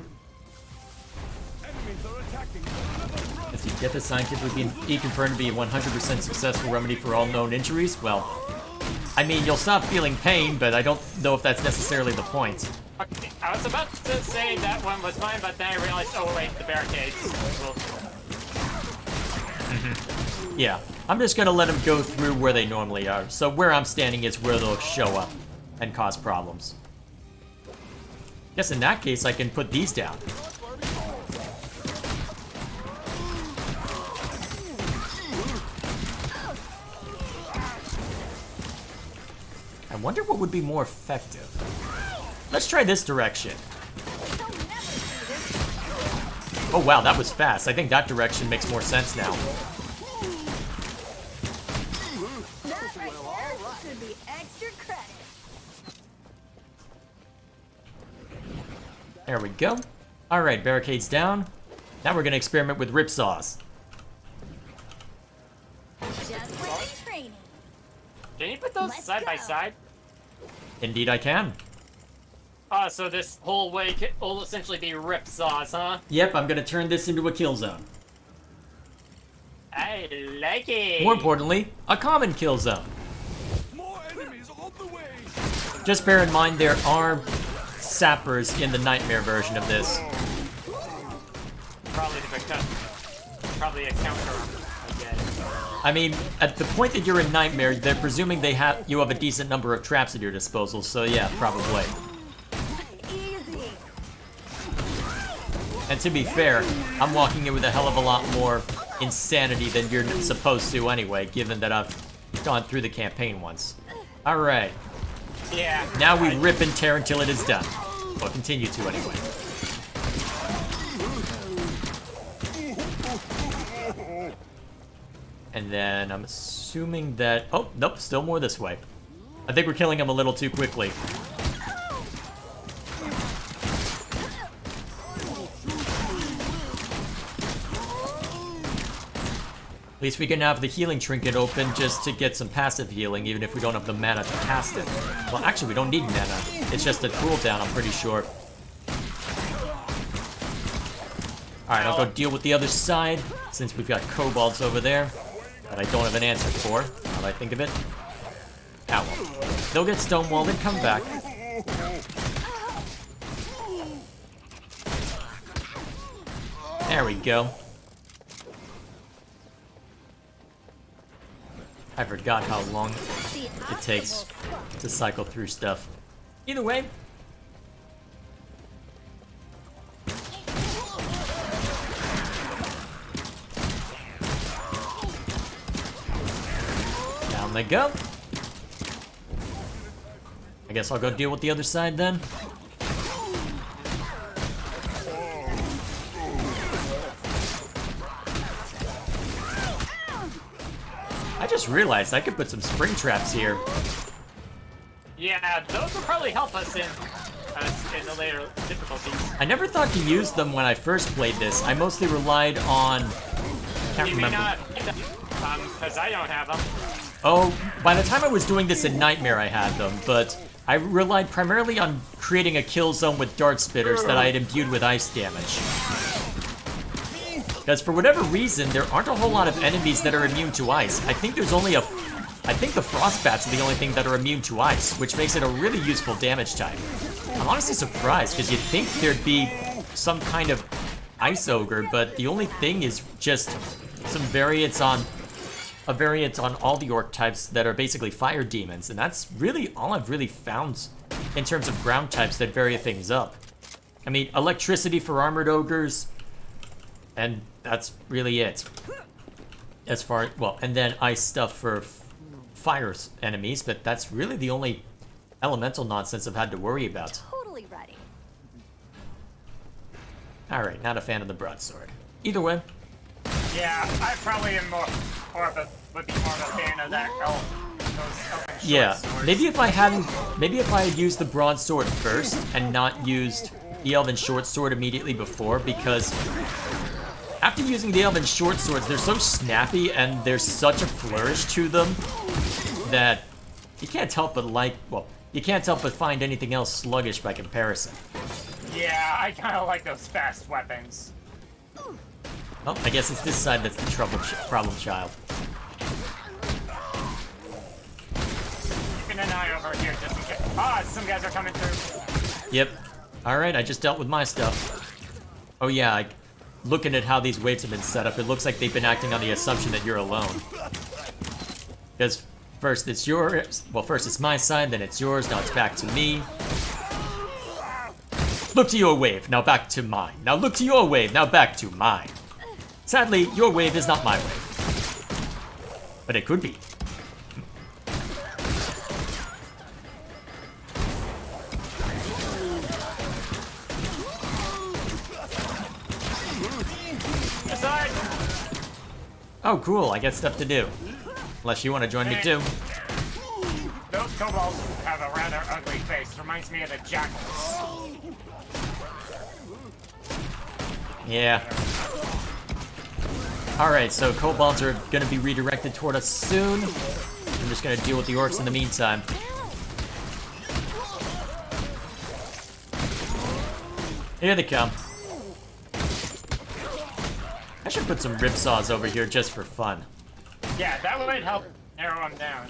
Enemies are attacking from another front. If you get the scientifically confirmed to be a 100% successful remedy for all known injuries, well, I mean, you'll stop feeling pain, but I don't know if that's necessarily the point. Okay, I was about to say that one was mine, but then I realized, oh wait, the barricades. Will... Yeah, I'm just gonna let them go through where they normally are, so where I'm standing is where they'll show up and cause problems. Guess in that case, I can put these down. I wonder what would be more effective. Let's try this direction. Oh wow, that was fast. I think that direction makes more sense now. That right there should be extra credit. There we go. Alright, barricades down. Now we're gonna experiment with ripsaws. Just like in training. Can you put those Let's side by go. side? Indeed I can. So this whole way will essentially be rip saws, huh? Yep, I'm gonna turn this into a kill zone. I like it. More importantly, a common kill zone. More enemies on the way. Just bear in mind there are sappers in the Nightmare version of this. Probably a counter, I guess. I mean, at the point that you're in Nightmare, they're presuming you have a decent number of traps at your disposal, so yeah, probably. Easy. And to be fair, I'm walking in with a hell of a lot more insanity than you're supposed to anyway, given that I've gone through the campaign once. Alright, Yeah. now we rip and tear until it is done. Well, continue to anyway. And then I'm assuming that... Oh, nope, still more this way. I think we're killing him a little too quickly. At least we can have the healing trinket open just to get some passive healing, even if we don't have the mana to cast it. Well, actually, we don't need mana. It's just a cooldown, I'm pretty sure. Alright, I'll go deal with the other side, since we've got kobolds over there that I don't have an answer for, now that I think of it. Ow. They'll get stonewalled and come back. There we go. I forgot how long it takes to cycle through stuff. Either way. Down they go. I guess I'll go deal with the other side then. I just realized I could put some spring traps here. Yeah, those will probably help us in the later difficulties. I never thought to use them when I first played this. I mostly relied on... Can't You may remember. not, because I don't have them. Oh, by the time I was doing this in Nightmare I had them, but I relied primarily on creating a kill zone with dart spitters that I had imbued with ice damage. Because for whatever reason, there aren't a whole lot of enemies that are immune to ice. I think there's only I think the frostbats are the only thing that are immune to ice, which makes it a really useful damage type. I'm honestly surprised, because you'd think there'd be some kind of ice ogre, but the only thing is just some variants on... a variant on all the orc types that are basically fire demons, and that's really all I've really found in terms of ground types that vary things up. I mean, electricity for armored ogres, and that's really it. As far, well, and then ice stuff for fire enemies, but that's really the only elemental nonsense I've had to worry about. Totally ready. Alright, not a fan of the broadsword. Either way. Yeah, I probably am would be more of a fan of that those elven short Yeah, swords. maybe if I had used the broadsword first and not used the elven short sword immediately before, because after using the elven short swords, they're so snappy and there's such a flourish to them that you can't help but you can't help but find anything else sluggish by comparison. Yeah, I kind of like those fast weapons. Oh, I guess it's this side that's the problem child. Keeping an eye over here just in case. Ah, some guys are coming through. Yep. Alright, I just dealt with my stuff. Oh yeah, looking at how these waves have been set up, it looks like they've been acting on the assumption that you're alone. Because first it's yours, well first it's my side, then it's yours, now it's back to me. Look to your wave, now back to mine. Now look to your wave, now back to mine. Sadly, your wave is not my wave. But it could be. Aside. Oh, cool, I got stuff to do. Unless you want to join me too. Those kobolds have a rather ugly face. Reminds me of the jackals. Yeah. Alright, so kobolds are gonna be redirected toward us soon. I'm just gonna deal with the orcs in the meantime. Here they come. I should put some ripsaws over here just for fun. Yeah, that would help narrow them down.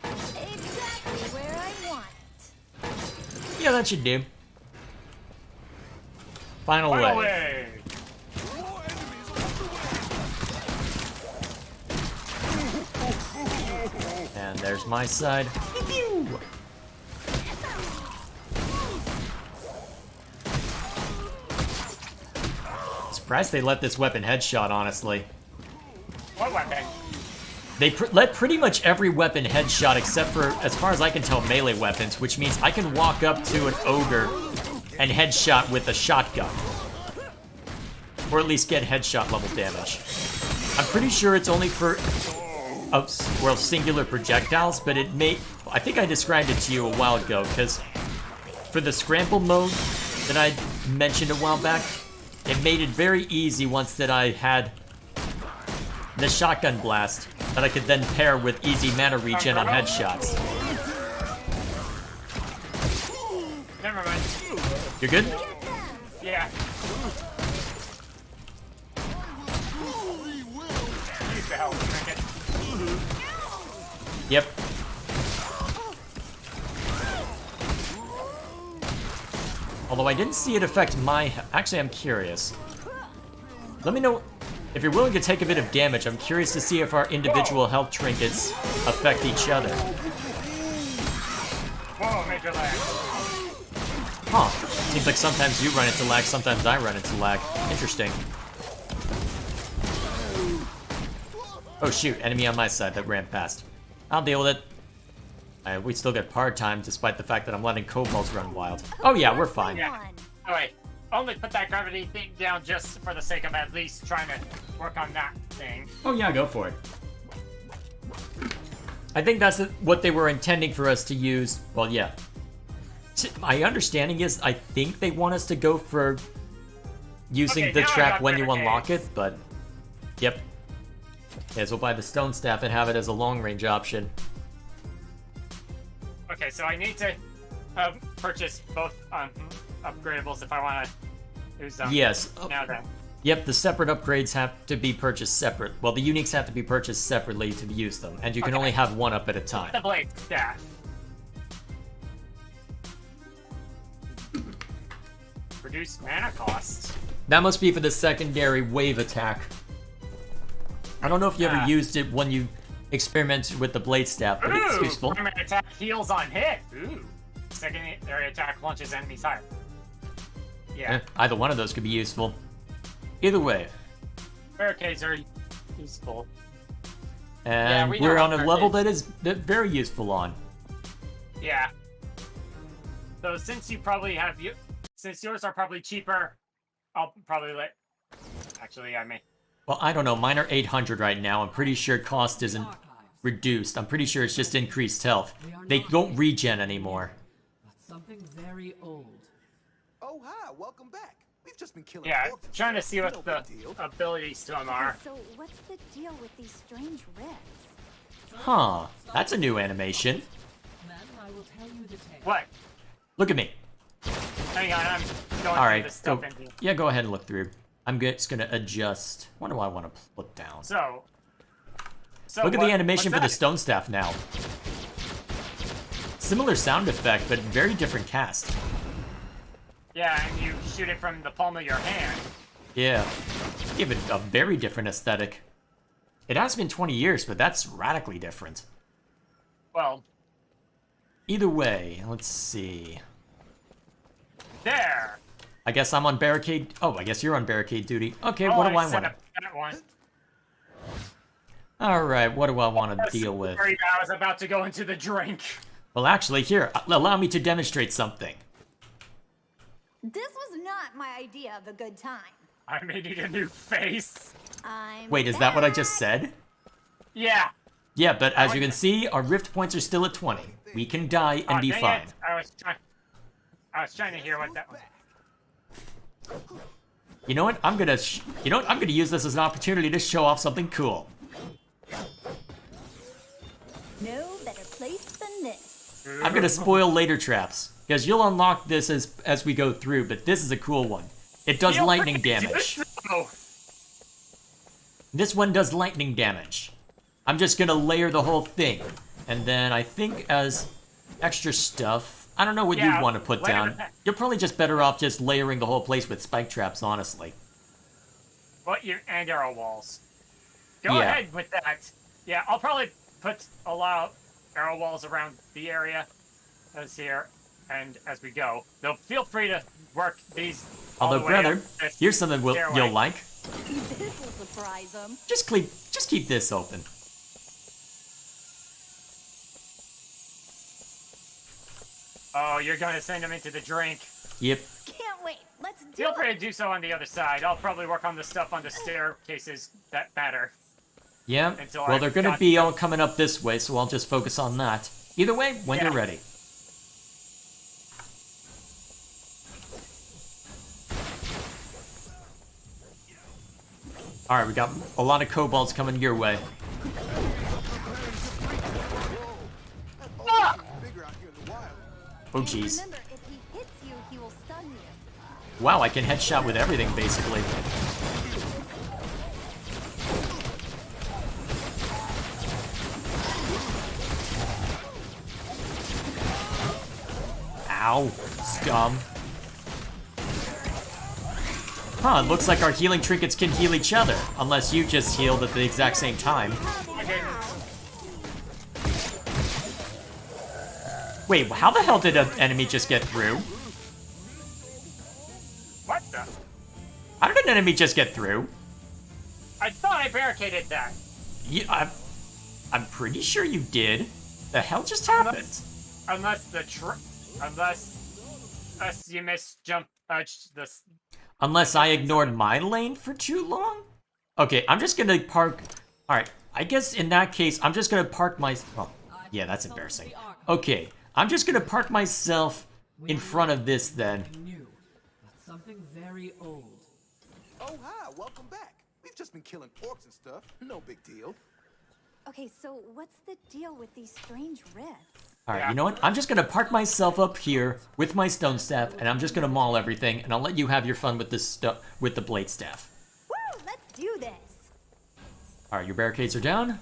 Exactly where I want it. Yeah, that should do. Final Final way. way. More enemies on the way! And there's my side. Surprised they let this weapon headshot, honestly. What weapon? They let pretty much every weapon headshot except for, as far as I can tell, melee weapons, which means I can walk up to an ogre and headshot with a shotgun. Or at least get headshot level damage. I'm pretty sure it's only for well, singular projectiles, but it may... I think I described it to you a while ago, because for the scramble mode that I mentioned a while back, it made it very easy once that I had the shotgun blast that I could then pair with easy mana regen on headshots. Never mind. You're good? Yeah. Use the health trinket. Yep. Although I didn't see it affect my... Actually, I'm curious. Let me know if you're willing to take a bit of damage. I'm curious to see if our individual health trinkets affect each other. Whoa, major lag. Huh. Seems like sometimes you run into lag, sometimes I run into lag. Interesting. Oh shoot, enemy on my side that ran past. I'll deal with it. We still get part time despite the fact that I'm letting kobolds run wild. Oh yeah, we're fine. Yeah. Oh wait, only put that gravity thing down just for the sake of at least trying to work on that thing. Oh yeah, go for it. I think that's what they were intending for us to use. Well, yeah. My understanding is I think they want us to go for using Okay, the now I trap got when you better unlock games. it, but yep. Yeah, so we'll buy the stone staff and have it as a long range option. Okay, so I need to purchase both upgradables if I want to use them. Yes. Now then. Yep, the separate upgrades have to be purchased separate. Well, the uniques have to be purchased separately to use them, and you can Okay. only have one up at a time. The blade staff. Reduce mana cost. That must be for the secondary wave attack. I don't know if you ever used it when you experimented with the blade staff, but it's useful. Primary attack heals on hit. Ooh. Secondary attack launches enemies higher. Yeah. Either one of those could be useful. Either way. Barricades are useful. And we know we're how on a level barricades- that is very useful on. Yeah. So since you probably have since yours are probably cheaper, I'll probably let. Actually, I may. Well, I don't know. Mine are 800 right now. I'm pretty sure cost isn't reduced. I'm pretty sure it's just increased health. They don't regen anymore. But something very old. Oh, hi, welcome back. We've just been killing Yeah, orcs. trying to see No what the big deal. abilities to them are. So what's the deal with these strange rifts? Huh. That's a new animation. Then I will tell you the tale. What? Look at me. Hang on, I'm going All through right. this stuff Go. in here. Yeah, go ahead and look through. I'm just going to adjust. What do I want to put down? So Look at the animation for the what's that? stone staff now. Similar sound effect, but very different cast. Yeah, and you shoot it from the palm of your hand. Yeah. Give it a very different aesthetic. It has been 20 years, but that's radically different. Well, Either way, let's see. there. I guess I'm on barricade. Oh, I guess you're on barricade duty. Okay, Oh, what do I set want up that one. Alright, what do I want to deal with? Sorry, I was about to go into the drink. Well, actually, here, allow me to demonstrate something. This was not my idea of a good time. I may need a new face. I'm Wait, is that what I back. just said? Yeah. Yeah, but as you can see, our rift points are still at 20. We can die and Oh, be dang fine. it. I was trying to hear what that was. You know what? I'm gonna use this as an opportunity to show off something cool. No better place than this. I'm gonna spoil later traps because you'll unlock this as we go through. But this is a cool one. It does Feel lightning free to do damage. so. This one does lightning damage. I'm just gonna layer the whole thing, and then I think as extra stuff. I don't know what Yeah, you'd want to put layer down. the pa- You're probably just better off just layering the whole place with spike traps, honestly. But you and arrow walls. Go Yeah. ahead with that. Yeah, I'll probably put a lot of arrow walls around the area as here and as we go. Though feel free to work these. all Although, the way brother, up this here's something stairway. you'll like. This will surprise them. Just keep this open. Oh, you're gonna send them into the drink. Yep. Can't wait. Let's do Feel it. free to do so on the other side. I'll probably work on the stuff on the staircases that matter. Yeah. Until Well, I've they're gonna got be all coming up this way, so I'll just focus on that. Either way, when Yeah. you're ready. All right, we got a lot of kobolds coming your way. That ogre seems bigger out here in the wild. Oh, And jeez. remember, if he hits you, he will stun you. Wow, I can headshot with everything, basically. Ow, scum. Huh, it looks like our healing trinkets can heal each other, unless you just healed at the exact same time. Wait, how the hell did an enemy just get through? What the? How did an enemy just get through? I thought I barricaded that. Yeah, I'm pretty sure you did. The hell just happened? Unless you missed jump the. Unless I ignored my lane for too long? Okay, I'm just gonna park... Alright, I guess in that case, I'm just gonna park my... Oh, yeah, that's embarrassing. Okay, I'm just gonna park myself in front of this then. New, but something very old. Oh, hi, welcome back. We've just been killing orcs and stuff. No big deal. Okay, so what's the deal with these strange rifts? Alright, Yeah. you know what? I'm just gonna park myself up here with my stone staff, and I'm just gonna maul everything, and I'll let you have your fun with this with the blade staff. Woo! Let's do this. Alright, your barricades are down?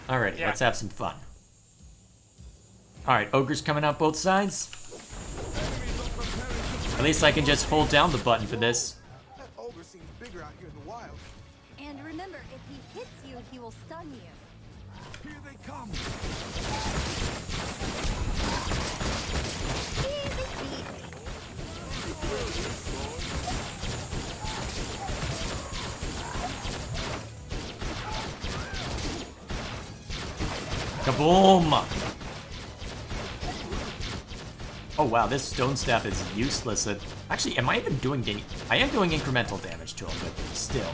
Alrighty, Yeah. let's have some fun. Alright, ogres coming out both sides. At least I can just hold down the button for this. That ogre seems bigger out here in the wild. And remember, if he hits you, he will stun you. Here they come. Easy peasy. Kaboom! Oh wow, this stone staff is useless at... Actually, am I even doing... I am doing incremental damage to him, but still.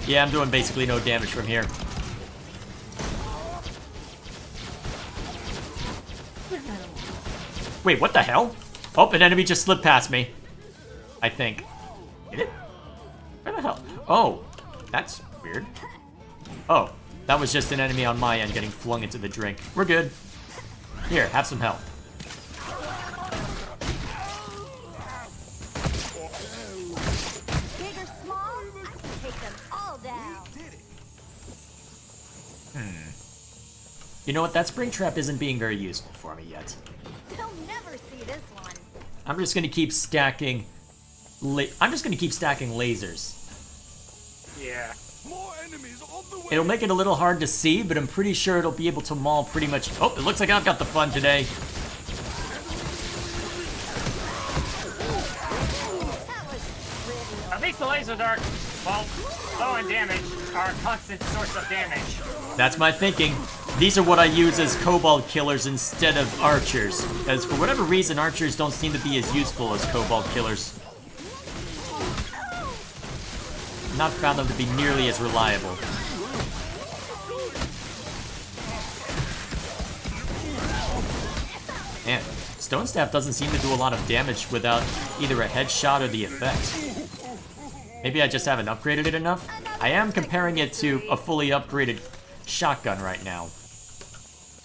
Yeah, I'm doing basically no damage from here. Wait, what the hell? Oh, an enemy just slipped past me. I think. Did it? Where the hell? Oh, that's weird. Oh, that was just an enemy on my end getting flung into the drink. We're good. Here, have some help. Big or small, I can take them all down. You know what? That spring trap isn't being very useful for me yet. They'll never see this one. I'm just gonna keep stacking. I'm just gonna keep stacking lasers. Yeah. More enemies on the way. It'll make it a little hard to see, but I'm pretty sure it'll be able to maul pretty much. Oh, it looks like I've got the fun today. That was trivial. At least the lasers are, well, low in damage, are a constant source of damage. That's my thinking. These are what I use as kobold killers instead of archers, as for whatever reason, archers don't seem to be as useful as kobold killers. Not found them to be nearly as reliable. Man, Stone Staff doesn't seem to do a lot of damage without either a headshot or the effect. Maybe I just haven't upgraded it enough? I am comparing it to a fully upgraded shotgun right now.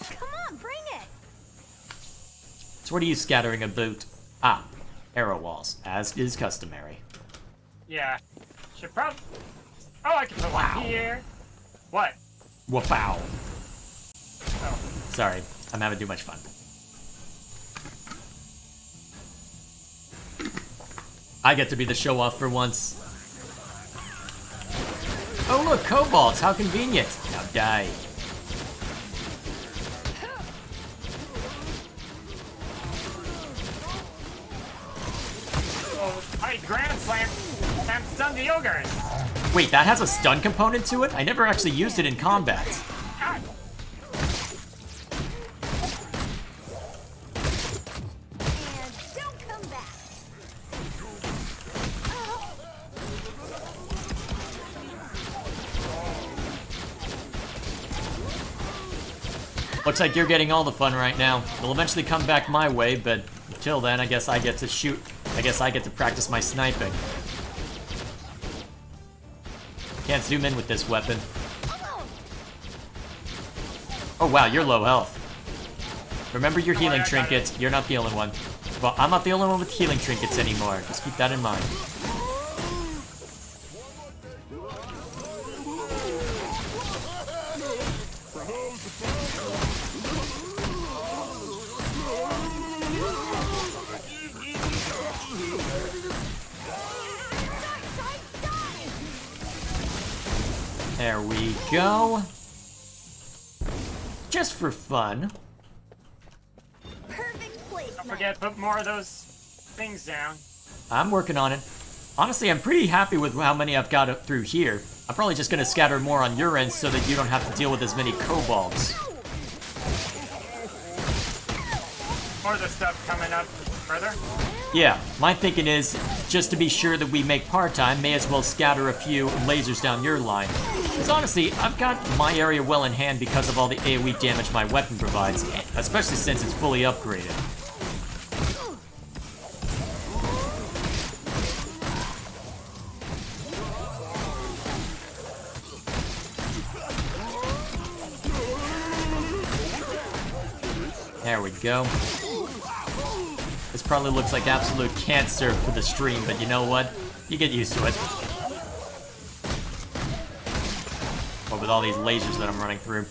Come on, bring it. So what are you scattering about? Ah, arrow walls, as is customary. Yeah. Should probably... Oh, I can put one here. What? Wapow. Oh. Sorry, I'm having too much fun. I get to be the show-off for once. Oh look, kobolds, how convenient. Now die. Oh, I Grand Slam and stun the ogres. Wait, that has a stun component to it? I never actually used it in combat. God. And don't come back. Looks like you're getting all the fun right now. It'll eventually come back my way, but until then, I guess I get to shoot. I guess I get to practice my sniping. Can't zoom in with this weapon. Oh wow, you're low health. Remember your healing trinkets. You're not the only one. Well, I'm not the only one with healing trinkets anymore. Just keep that in mind. There we go. Just for fun. Perfect placement. Don't forget to put more of those things down. I'm working on it. Honestly, I'm pretty happy with how many I've got up through here. I'm probably just gonna scatter more on your end so that you don't have to deal with as many kobolds. More of the stuff coming up further. Yeah, my thinking is, just to be sure that we make part-time, may as well scatter a few lasers down your line. Because honestly, I've got my area well in hand because of all the AoE damage my weapon provides, especially since it's fully upgraded. There we go. This probably looks like absolute cancer for the stream, but you know what? You get used to it. Or with all these lasers that I'm running through.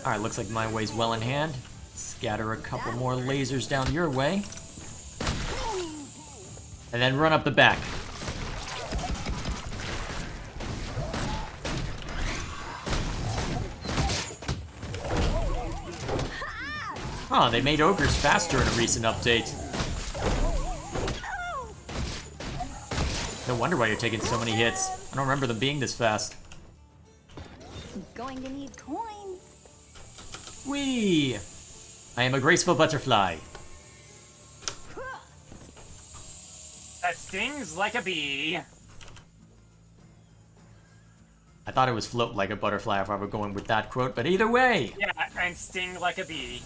Alright, looks like my way's well in hand. Scatter a couple more lasers down your way. And then run up the back. Huh, they made ogres faster in a recent update. No wonder why you're taking so many hits. I don't remember them being this fast. Going to need coins. Whee! I am a graceful butterfly. That stings like a bee. I thought it was float like a butterfly if I were going with that quote, but either way! Yeah, and sting like a bee.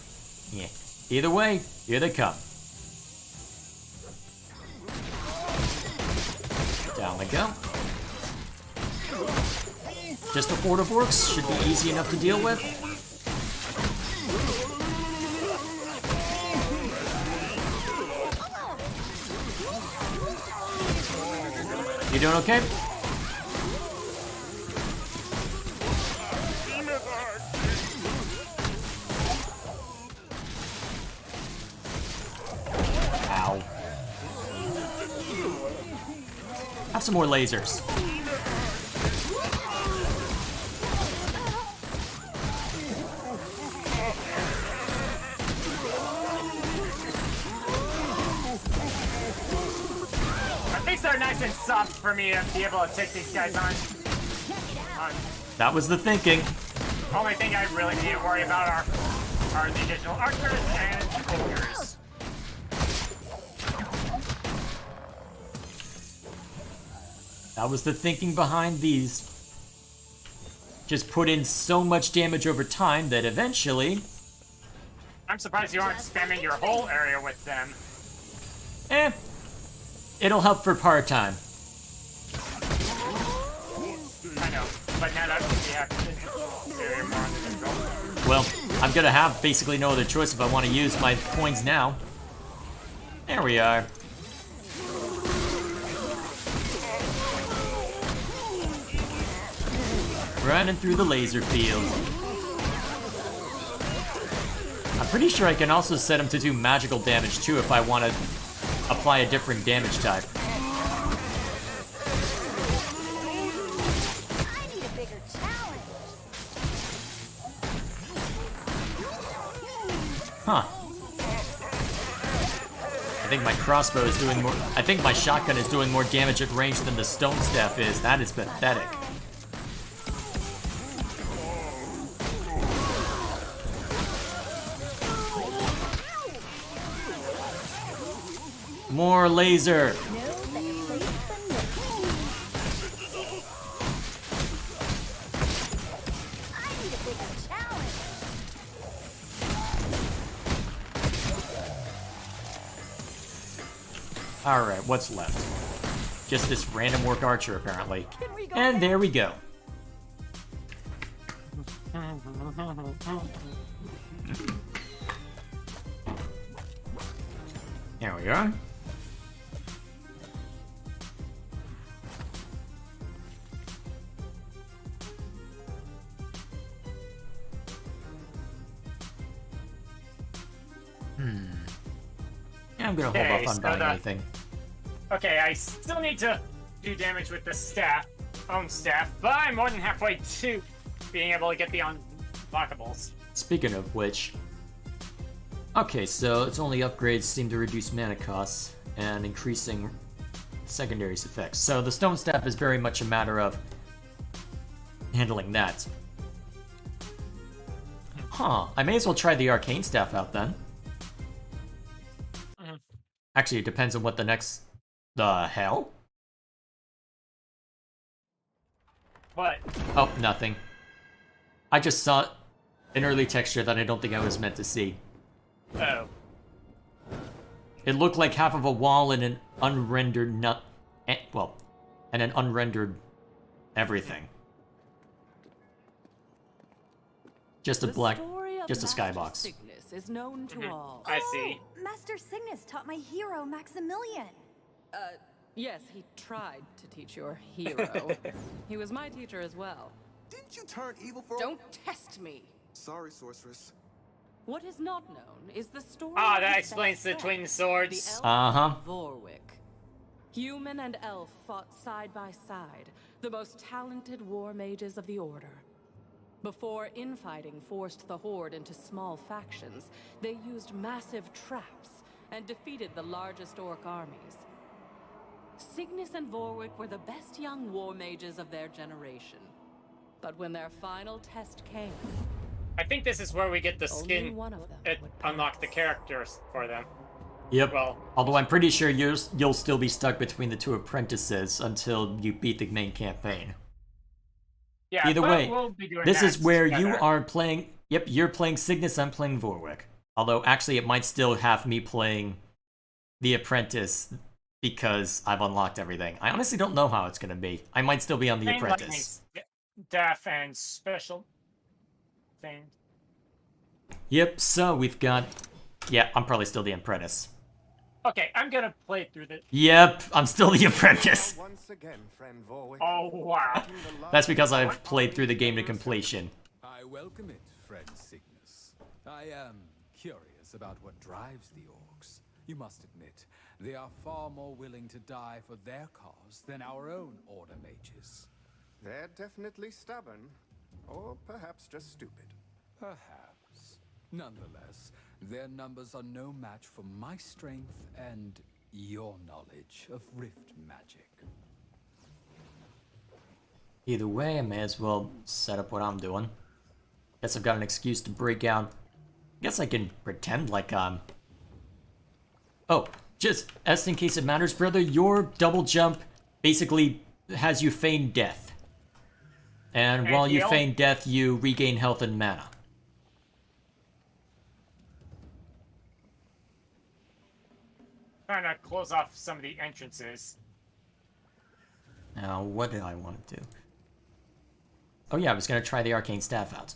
Yeah. Either way, here they come. Down we go. Just a horde of orcs should be easy enough to deal with. You doing okay? Ow. Have some more lasers. At least they're nice and soft for me to be able to take these guys on. That was the thinking. Only thing I really need to worry about are the additional archers and ogres. That was the thinking behind these. Just put in so much damage over time that eventually... I'm surprised you aren't spamming your whole area with them. It'll help for part-time. I know, but now that we have area more under control. Well, I'm gonna have basically no other choice if I want to use my coins now. There we are. Running through the laser field. I'm pretty sure I can also set him to do magical damage too if I want to apply a different damage type. I need a bigger challenge. Huh. I think my crossbow is doing more. I think my shotgun is doing more damage at range than the stone staff is. That is pathetic. More laser. No better place than this. I need a bigger challenge. Alright, what's left? Just this random work archer, apparently. Can we go And now? there we go. There we are. Yeah, I'm gonna hold Okay, off on so buying the- anything. Okay, I still need to do damage with the staff, own staff, but I'm more than halfway to being able to get the unlockables. Speaking of which... Okay, so its only upgrades seem to reduce mana costs and increasing secondaries effects. So the stone staff is very much a matter of handling that. Huh, I may as well try the arcane staff out then. Actually, it depends on what the next... The hell? What? Oh, nothing. I just saw an early texture that I don't think I was meant to see. Oh. It looked like half of a wall and an unrendered and an unrendered everything. Just a black, just a skybox. Cygnus is known to all. I see. Oh, Master Cygnus taught my hero Maximilian. Yes, he tried to teach your hero. He was my teacher as well. Didn't you turn evil for? Don't test me. Sorry, sorceress. What is not known is the story. Ah, of that his explains the best twin friend, swords. the elf Uh-huh. Vorwick. Human and elf fought side by side, the most talented war mages of the Order. Before infighting forced the Horde into small factions, they used massive traps and defeated the largest orc armies. Cygnus and Vorwick were the best young war mages of their generation. But when their final test came, I think this is where we get the only skin. one of them It would pass. unlock the characters for them. Yep. Well, Although I'm pretty sure you'll still be stuck between the two apprentices until you beat the main campaign. yeah. Either but way, we'll be doing this that is where you together. are playing... Yep, you're playing Cygnus, I'm playing Vorwick. Although, actually, it might still have me playing the apprentice because I've unlocked everything. I honestly don't know how it's going to be. I might still be on the Main apprentice. lightning, death and special thing. Yep, so we've got... Yeah, I'm probably still the apprentice. Okay, I'm gonna play through the. Yep, I'm still the apprentice. Once again, friend Vorwick. Oh wow. That's because I've played through the game to completion. I welcome it, friend Cygnus. I am curious about what drives the orcs. You must admit, they are far more willing to die for their cause than our own Order mages. They're definitely stubborn, or perhaps just stupid. Perhaps. Nonetheless, their numbers are no match for my strength and your knowledge of rift magic. Either way, I may as well set up what I'm doing. Guess I've got an excuse to break out. Guess I can pretend like I'm... Oh, just as in case it matters, brother, your double jump basically has you feign death. And while you heal? feign death, you regain health and mana. Trying to close off some of the entrances. Now, what did I want to do? Oh yeah, I was gonna try the arcane staff out.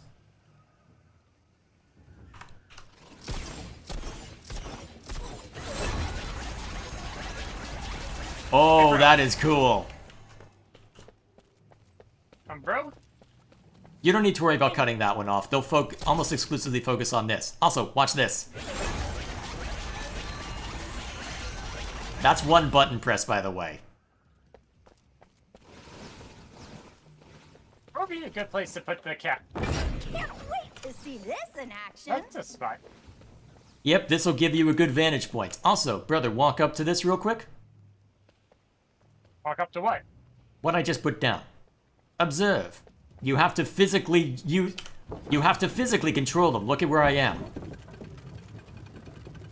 Oh, that is cool. Bro? You don't need to worry about cutting that one off. They'll almost exclusively focus on this. Also, watch this. That's one button press, by the way. Probably a good place to put the cat. Can't wait to see this in action. That's a spot. Yep, this will give you a good vantage point. Also, brother, walk up to this real quick. Walk up to what? What I just put down. Observe. You have to physically you have to physically control them. Look at where I am.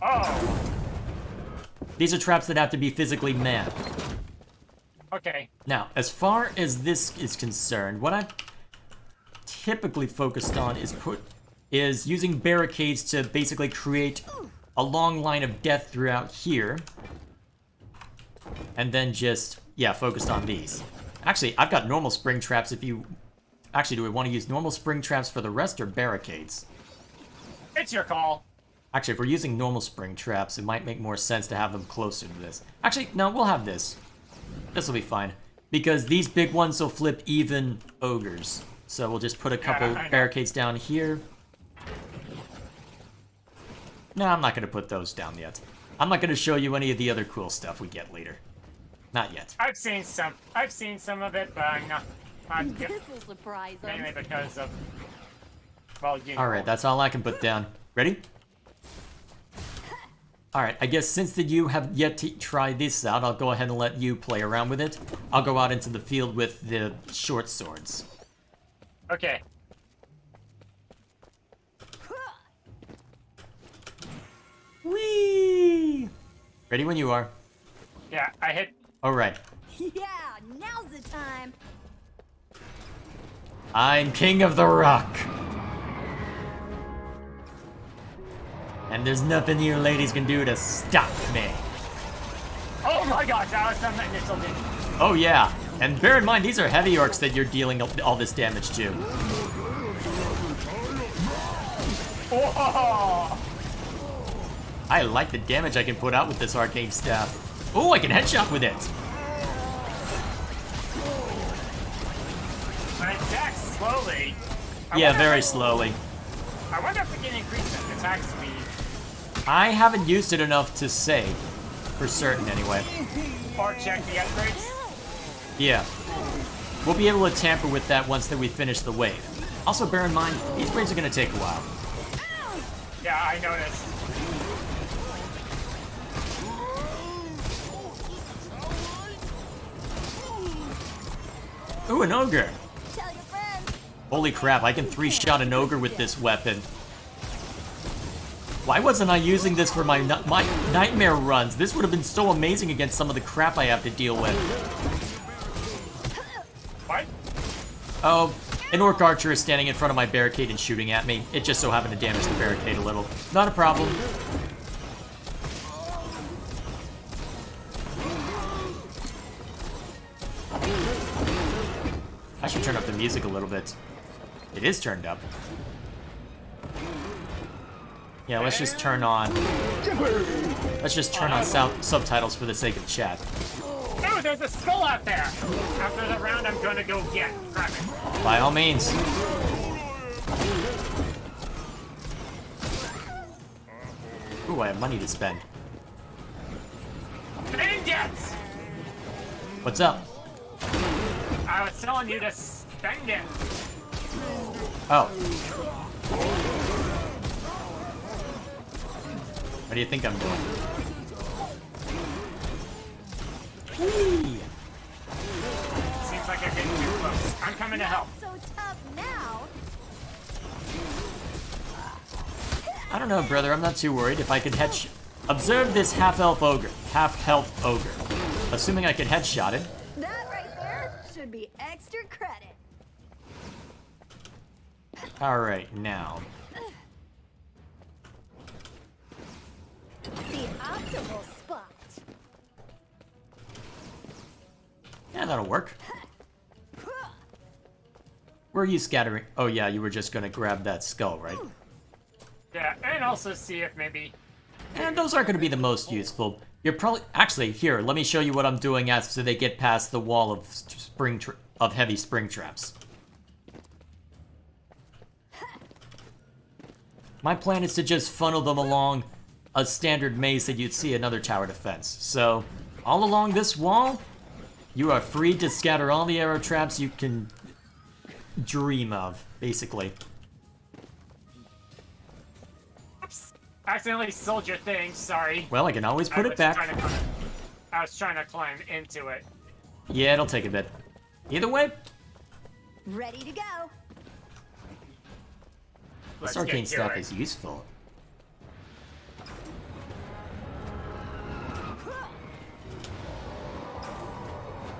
Oh. These are traps that have to be physically manned. Okay. Now, as far as this is concerned, what I've typically focused on is using barricades to basically create a long line of death throughout here. And then just, yeah, focused on these. Actually, I've got normal spring traps if you... Actually, do we want to use normal spring traps for the rest or barricades? It's your call. Actually, if we're using normal spring traps, it might make more sense to have them closer to this. Actually, no, we'll have this. This will be fine. Because these big ones will flip even ogres. So we'll just put a couple barricades down here. No, I'm not going to put those down yet. I'm not going to show you any of the other cool stuff we get later. Not yet. I've seen some of it, but I'm not This will surprise them. mainly because of, well, you know. Alright, that's all I can put down. Ready? Alright, I guess since that you have yet to try this out, I'll go ahead and let you play around with it. I'll go out into the field with the short swords. Okay. Whee! Ready when you are. Yeah, I hit. Alright. Yeah, now's the time. I'm king of the rock. And there's nothing you ladies can do to stop me. Oh my gosh, that was some initial damage. Oh yeah. And bear in mind, these are heavy orcs that you're dealing all this damage to. Oh! I like the damage I can put out with this arcane staff. Oh, I can headshot with it. But it attacks slowly. Yeah, very slowly. I wonder if we can increase the attack speed. I haven't used it enough to say. For certain, anyway. Or check the upgrades. Yeah. We'll be able to tamper with that once that we finish the wave. Also, bear in mind, these waves are going to take a while. Yeah, I noticed. Ooh, an ogre. Tell your friends. Holy crap, I can 3-shot an ogre with this weapon. Why wasn't I using this for my nightmare runs? This would have been so amazing against some of the crap I have to deal with. What? Oh, an orc archer is standing in front of my barricade and shooting at me. It just so happened to damage the barricade a little. Not a problem. I should turn up the music a little bit. It is turned up. Yeah, let's just turn on... Let's just turn on subtitles for the sake of chat. Oh, there's a skull out there! After the round, I'm gonna go grab it. By all means. Ooh, I have money to spend. Vengeance! What's up? I was telling you to spend it. Oh. What do you think I'm doing? Whee! Seems like I'm getting too close. I'm coming to help. So tough now. I don't know, brother. I'm not too worried. If I could observe this half-health ogre. Assuming I could headshot it. That right there should be extra credit. Alright, now. The optimal spot. that'll work. Where are you scattering? Oh yeah, you were just gonna grab that skull, right? Yeah, and also see if maybe... And those aren't gonna be the most useful. You're probably... Actually, here, let me show you what I'm doing after they get past the wall of heavy spring traps. My plan is to just funnel them along a standard maze that you'd see in another tower defense. So, all along this wall, you are free to scatter all the arrow traps you can dream of, basically. Oops. Accidentally sold your thing, sorry. Well, I can always put it back. I was trying to climb into it. Yeah, it'll take a bit. Either way, Ready to go. this Let's arcane get to staff it. is useful.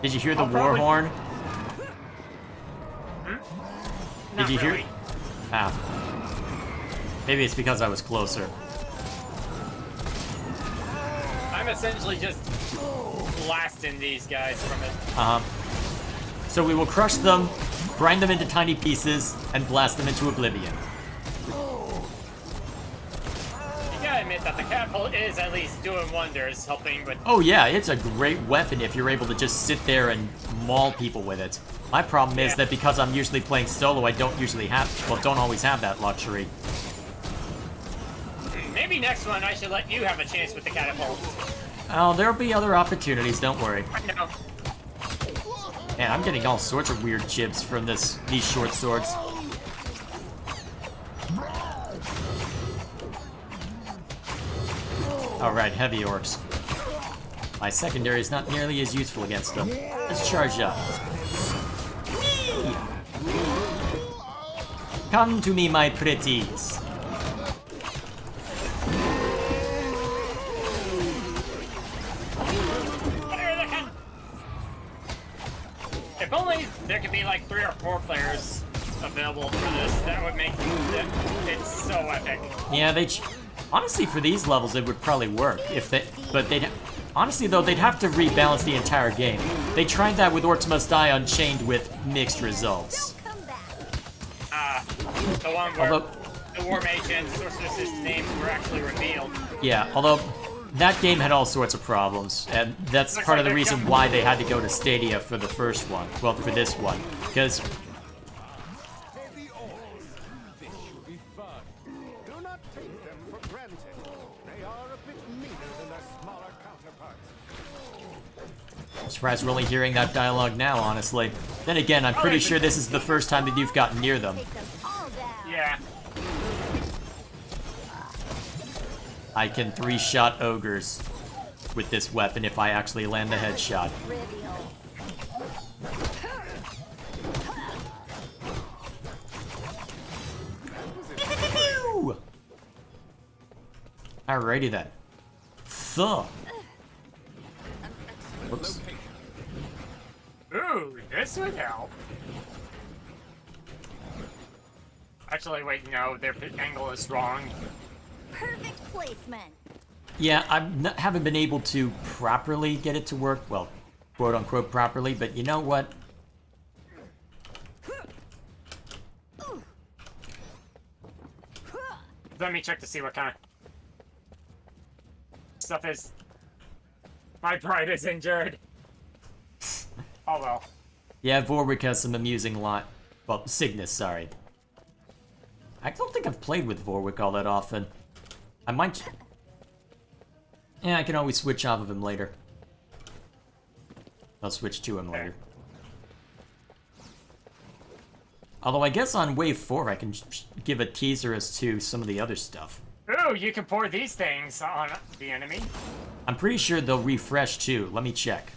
Did you hear the I'll war probably- horn? Not Did you really. hear? Ah. Maybe it's because I was closer. I'm essentially just blasting these guys from it. Uh-huh. So we will crush them, grind them into tiny pieces, and blast them into oblivion. You gotta admit that the catapult is at least doing wonders, helping with... Oh yeah, it's a great weapon if you're able to just sit there and maul people with it. My problem is Yeah. that because I'm usually playing solo, I don't always have that luxury. Maybe next one I should let you have a chance with the catapult. Oh, there'll be other opportunities, don't worry. I know. Man, I'm getting all sorts of weird chips from these short swords. Alright, heavy orcs. My secondary is not nearly as useful against them. Let's charge up. Whee! Come to me, my pretties. If only there could be like 3 or 4 players available for this, that would make it so epic. Yeah, honestly, for these levels, it would probably work if they. But they'd honestly though they'd have to rebalance the entire game. They tried that with Orcs Must Die Unchained with mixed results. Don't come back. The one where Although- the War Mage and Sorceress's names were actually revealed. Yeah, although that game had all sorts of problems, and that's Looks part like of the they're reason jumping. why they had to go to Stadia for the first one. Well, for this one, because Heavy ores. This should be fun. Do not take them for granted. They are a bit meaner than their smaller counterparts. I'm surprised we're only hearing that dialogue now. Honestly, then again, I'm pretty yeah, sure this is the first time that you've gotten near them. Take them all down. Yeah. I can 3-shot ogres with this weapon if I actually land the headshot. Trivial. Alrighty then. So. Whoops. Ooh, this would help. Actually, wait, no, their angle is wrong. Perfect placement. Yeah, haven't been able to properly get it to work. Well, quote unquote properly, but you know what? Let me check to see what kind of stuff is. My pride is injured. Oh well. Yeah, Vorwick has some amusing well, Cygnus, sorry. I don't think I've played with Vorwick all that often. I might... Yeah, I can always switch off of him later. I'll switch to him later. Although I guess on Wave 4 I can give a teaser as to some of the other stuff. Ooh, you can pour these things on the enemy. I'm pretty sure they'll refresh too. Let me check.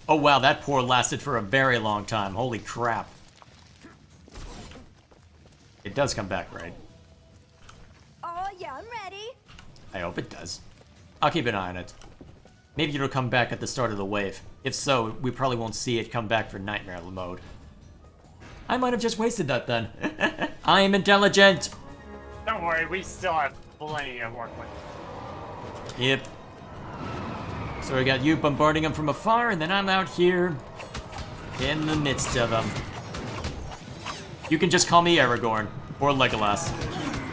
Oh wow, that pour lasted for a very long time. Holy crap. It does come back, right? Oh yeah, I'm ready. I hope it does. I'll keep an eye on it. Maybe it'll come back at the start of the wave. If so, we probably won't see it come back for Nightmare mode. I might have just wasted that then. I am intelligent! Don't worry, we still have plenty of work with. Yep. So we got you bombarding them from afar, and then I'm out here in the midst of them. You can just call me Aragorn or Legolas.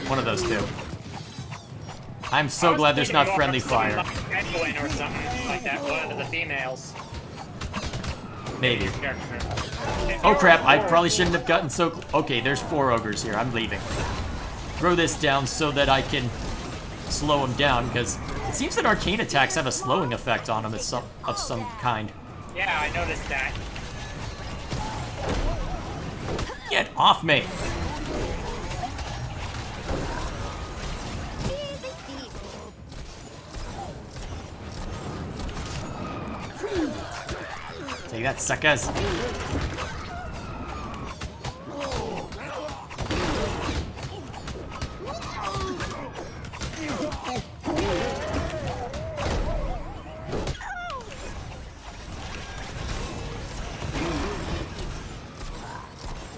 One of those two. I'm so glad there's not friendly fire. Edwin or something like that, one of the females. Maybe. Oh crap, I probably shouldn't have gotten so okay, there's 4 ogres here. I'm leaving. Throw this down so that I can slow them down, because it seems that arcane attacks have a slowing effect on them of some kind. Yeah, I noticed that. Get off me! Take that, suckers!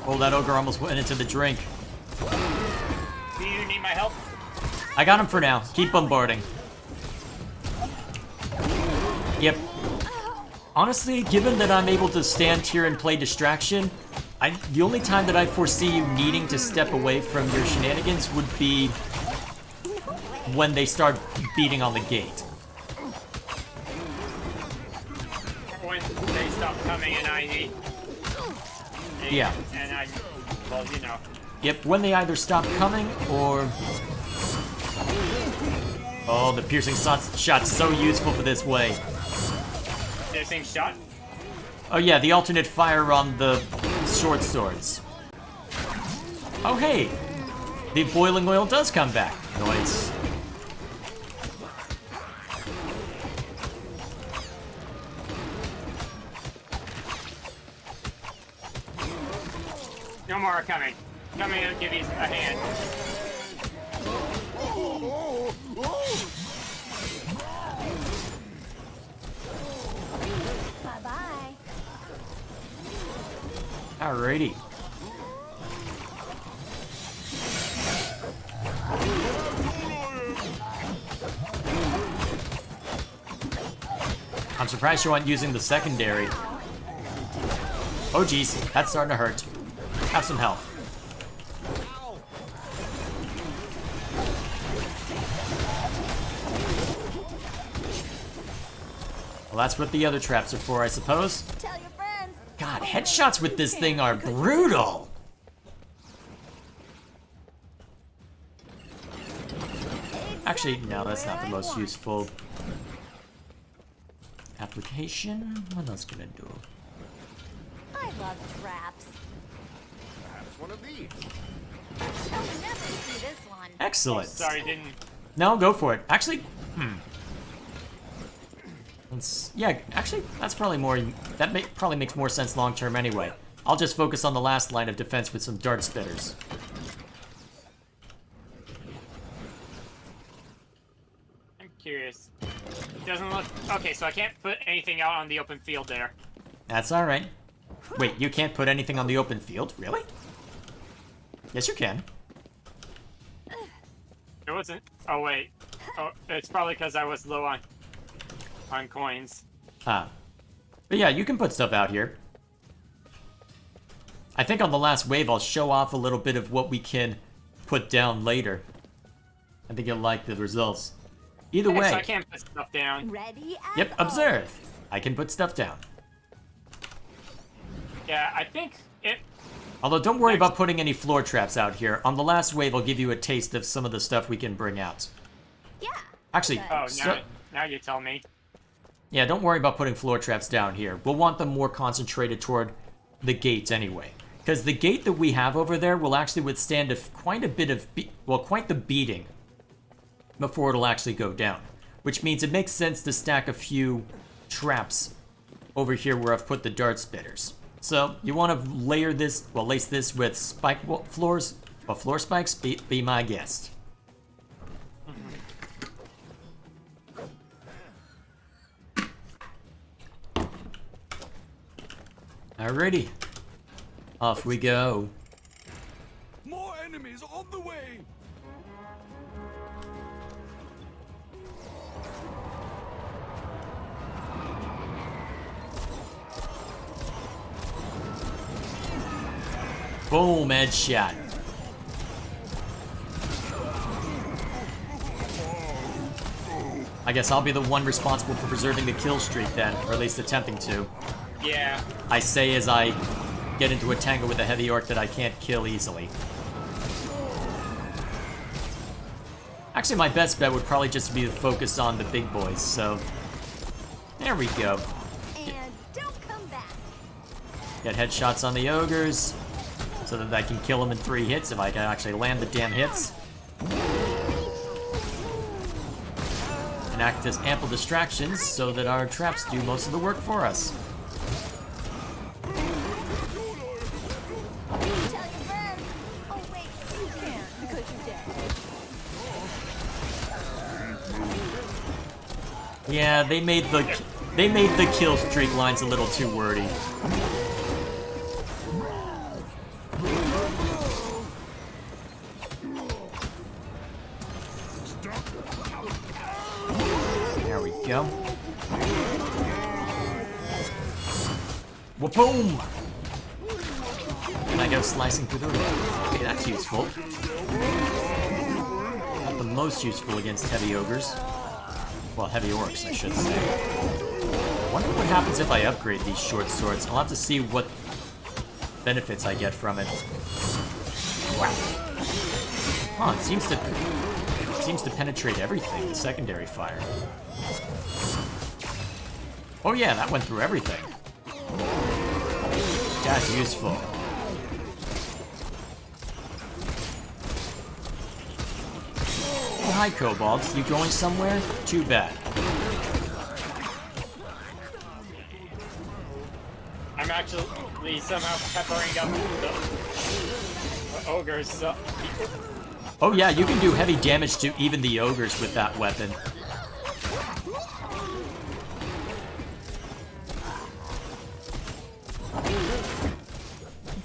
Oh, that ogre almost went into the drink. Do you need my help? I got him for now. Keep bombarding. Yep. Honestly, given that I'm able to stand here and play distraction, the only time that I foresee you needing to step away from your shenanigans would be when they start beating on the gate. When they stop coming and I need... Yeah. And I... Well, you know. Yep, when they either stop coming or... Oh, the piercing shot's so useful for this way. Piercing shot? Oh yeah, the alternate fire on the short swords. Oh hey! The boiling oil does come back. Nice. No more are coming. Coming to give you a hand. Bye-bye. Alrighty. I'm surprised you aren't using the secondary. Oh geez, that's starting to hurt. Have some health. Well, that's what the other traps are for, I suppose. Tell your friends. God, headshots with this thing are brutal. Actually, no, that's not the most useful application. What else can I do? I love traps. Perhaps one of these. I'll never see this one. Excellent. Sorry, didn't... No, go for it. Actually, yeah, actually, that's probably more... That probably makes more sense long term anyway. I'll just focus on the last line of defense with some dart spitters. I'm curious. It doesn't look... Okay, so I can't put anything out on the open field there. That's alright. Wait, you can't put anything on the open field? Really? Yes, you can. It wasn't... Oh, wait. Oh, it's probably because I was low on coins. Ah. But yeah, you can put stuff out here. I think on the last wave I'll show off a little bit of what we can put down later. I think you'll like the results. Either Okay, way... so I can't put stuff down. Ready as Yep, observe. I can put stuff down. Yeah, I think it... Although don't worry about putting any floor traps out here. On the last wave I'll give you a taste of some of the stuff we can bring out. Yeah. Actually, Oh, so- now you tell me. yeah, don't worry about putting floor traps down here. We'll want them more concentrated toward the gates anyway. Because the gate that we have over there will actually withstand quite a bit of, quite the beating before it'll actually go down. Which means it makes sense to stack a few traps over here where I've put the dart spitters. So you want to layer this, lace this with floor spikes. Be my guest. Alrighty, off we go. More enemies on the way! Boom, headshot. I guess I'll be the one responsible for preserving the kill streak then, or at least attempting to. Yeah. I say as I get into a tangle with a heavy orc that I can't kill easily. Actually, my best bet would probably just be to focus on the big boys, so... There we go. And don't come back. Get headshots on the ogres, so that I can kill them in 3 hits if I can actually land the damn hits. And act as ample distractions so that our traps do most of the work for us. Tell your friends. Oh wait, you can't because you're dead. Yeah, they made the kill streak lines a little too wordy. There we go. Boom! And I go slicing through the roof. Okay, that's useful. Not the most useful against heavy ogres. Well, heavy orcs, I should say. I wonder what happens if I upgrade these short swords. I'll have to see what benefits I get from it. Wow. Oh, it seems to penetrate everything, the secondary fire. Oh yeah, that went through everything. That's useful. Oh, hi, kobolds. You going somewhere? Too bad. I'm actually somehow peppering up the ogres. So. Oh yeah, you can do heavy damage to even the ogres with that weapon.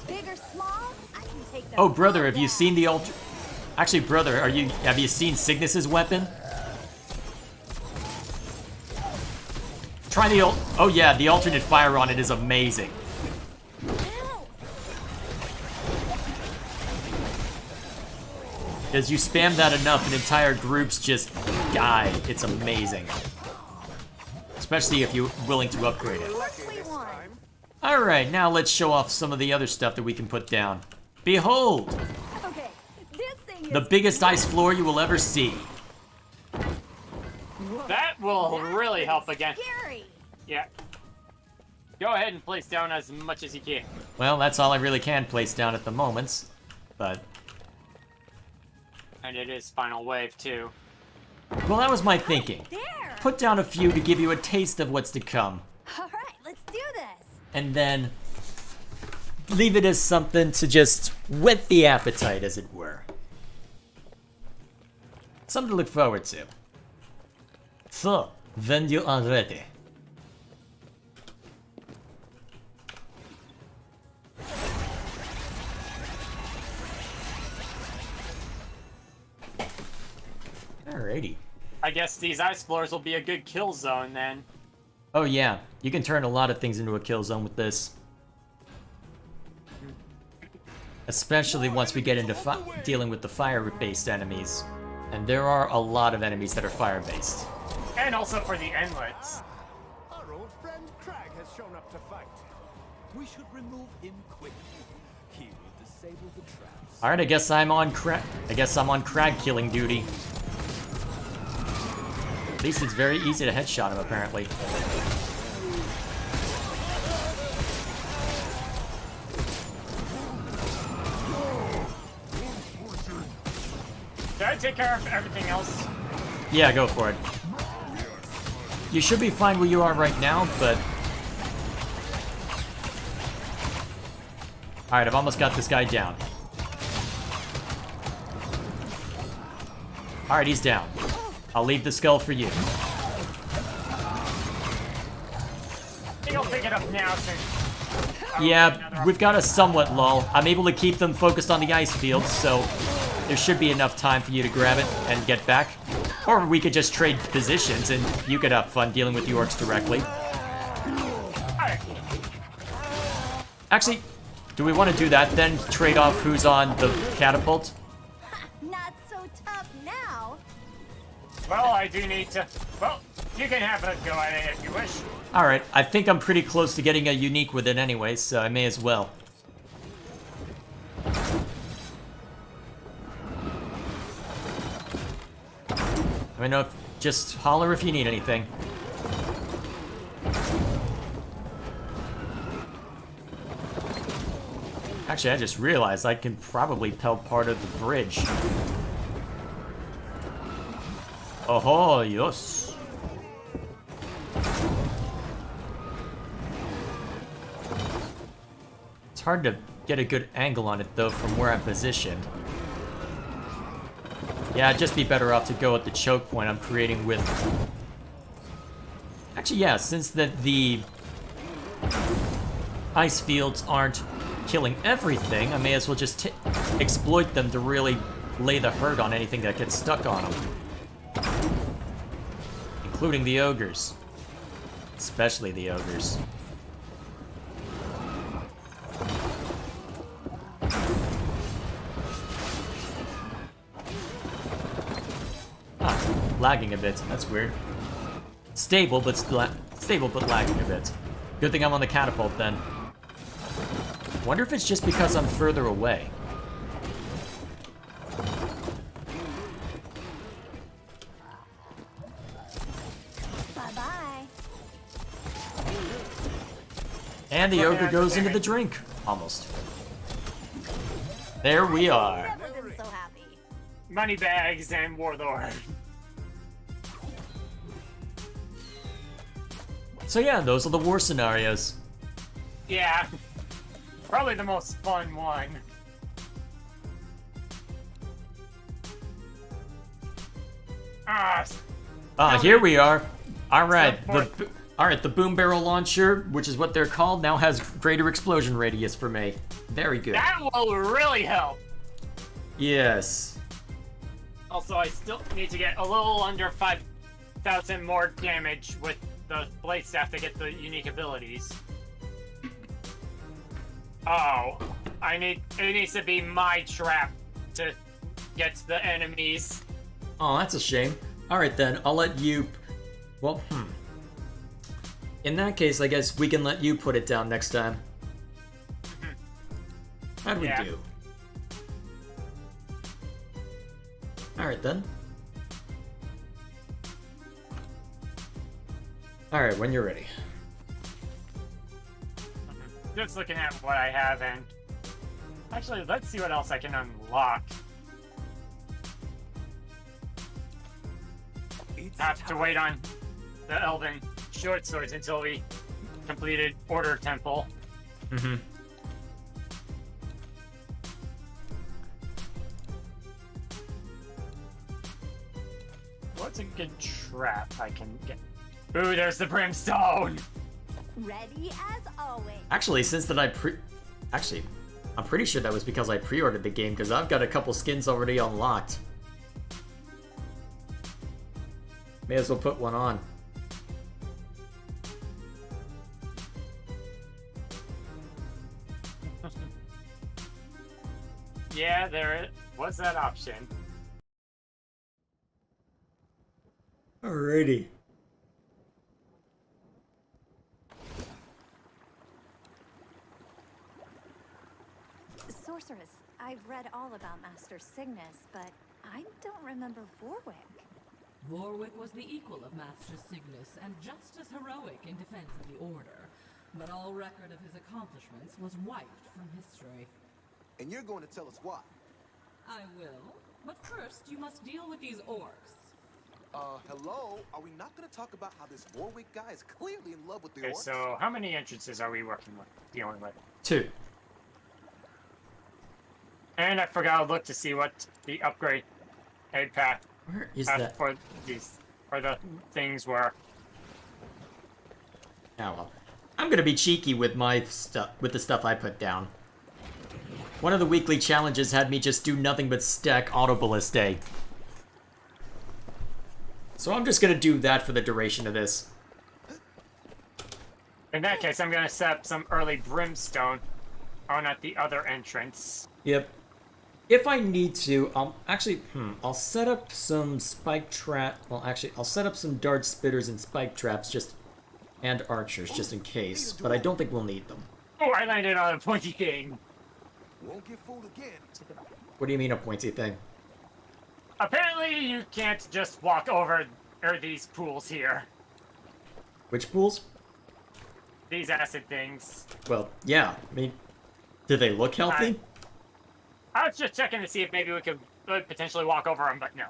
Big or small, I can take them. Oh, brother, all have you down. seen the Actually, brother, have you seen Cygnus's weapon? Try the oh yeah, the alternate fire on it is amazing. As you spam that enough, and entire groups just die. It's amazing. Especially if you're willing to upgrade it. Alright, now let's show off some of the other stuff that we can put down. Behold! Okay, this thing The is biggest ice floor you will ever see. That will really help again. scary. Yeah. Go ahead and place down as much as you can. Well, that's all I really can place down at the moment. But, And it is final wave too. well, that was my thinking. There. Put down a few to give you a taste of what's to come. All right, let's do this. And then leave it as something to just whet the appetite, as it were. Something to look forward to. So, when you are ready. Alrighty. I guess these ice floors will be a good kill zone then. Oh yeah, you can turn a lot of things into a kill zone with this. Especially once we get into dealing with the fire-based enemies. And there are a lot of enemies that are fire-based. And also for the inlets. Our old friend Crag has shown up to fight. We should remove him quickly. He will disable the traps. Alright, I guess I'm on crag killing duty. At least it's very easy to headshot him, apparently. Did I take care of everything else? Yeah, go for it. You should be fine where you are right now, but... Alright, I've almost got this guy down. Alright, he's down. I'll leave the skull for you. I think I'll pick it up now since... Yeah, we've got a somewhat lull. I'm able to keep them focused on the ice field, so there should be enough time for you to grab it and get back. Or we could just trade positions and you could have fun dealing with the orcs directly. Alright. Actually, Do we want to do that then? Trade off who's on the catapult? Not so tough now. Well, I do need to. Well, you can have a go at it if you wish. Alright, I think I'm pretty close to getting a unique with it anyway, so I may as well. I know, just holler if you need anything. Actually, I just realized I can probably pelt part of the bridge. Oh, yes. It's hard to get a good angle on it, though, from where I'm positioned. Yeah, I'd just be better off to go at the choke point I'm creating with... Actually, yeah, since the ice fields aren't killing everything, I may as well just exploit them to really lay the hurt on anything that gets stuck on them. Including the ogres. Especially the ogres. Lagging a bit. That's weird. Stable, but lagging a bit. Good thing I'm on the catapult then. Wonder if it's just because I'm further away. Bye-bye. And the ogre goes into the drink. Almost. There we are. Never been so happy. Moneybags and Warlord. So yeah, those are the war scenarios. Yeah. Probably the most fun one. Here we are. Alright, the boom barrel launcher, which is what they're called, now has greater explosion radius for me. Very good. That will really help. Yes. Also, I still need to get a little under 5,000 more damage with the blade staff to get the unique abilities. Oh, it needs to be my trap to get to the enemies. Oh, that's a shame. Alright then, I'll let you... Well, in that case, I guess we can let you put it down next time. How'd we do? Alright then. Alright, when you're ready. Just looking at what I have, and actually, let's see what else I can unlock. Have to wait on the elven short swords until we completed Order Temple. What's a good trap I can get? Ooh, there's the brimstone! Ready as always. Actually, since that Actually, I'm pretty sure that was because I pre-ordered the game, because I've got a couple skins already unlocked. May as well put one on. Yeah, there was that option. Alrighty. Sorceress, I've read all about Master Cygnus, but I don't remember Vorwick. Vorwick was the equal of Master Cygnus, and just as heroic in defense of the Order. But all record of his accomplishments was wiped from history. And you're going to tell us why? I will, but first you must deal with these orcs. Hello? Are we not going to talk about how this Warwick guy is clearly in love with the Okay, orcs? so how many entrances are we dealing with? 2. And I forgot to look to see what the upgrade aid path Where is that? for the things were. Oh well. I'm gonna be cheeky with my stuff, with the stuff I put down. One of the weekly challenges had me just do nothing but stack Auto Ballistae. So I'm just gonna do that for the duration of this. In that case, I'm gonna set up some early brimstone. Oh, not the other entrance. Yep. If I need to, I'll set up some spike trap. Well, actually, I'll set up some dart spitters and spike traps and archers just in case. But I don't think we'll need them. Oh, I landed on a pointy thing. Won't get fooled again. What do you mean a pointy thing? Apparently, you can't just walk over these pools here. Which pools? These acid things. Well, yeah. I mean, do they look healthy? I was just checking to see if maybe we could potentially walk over them, but no.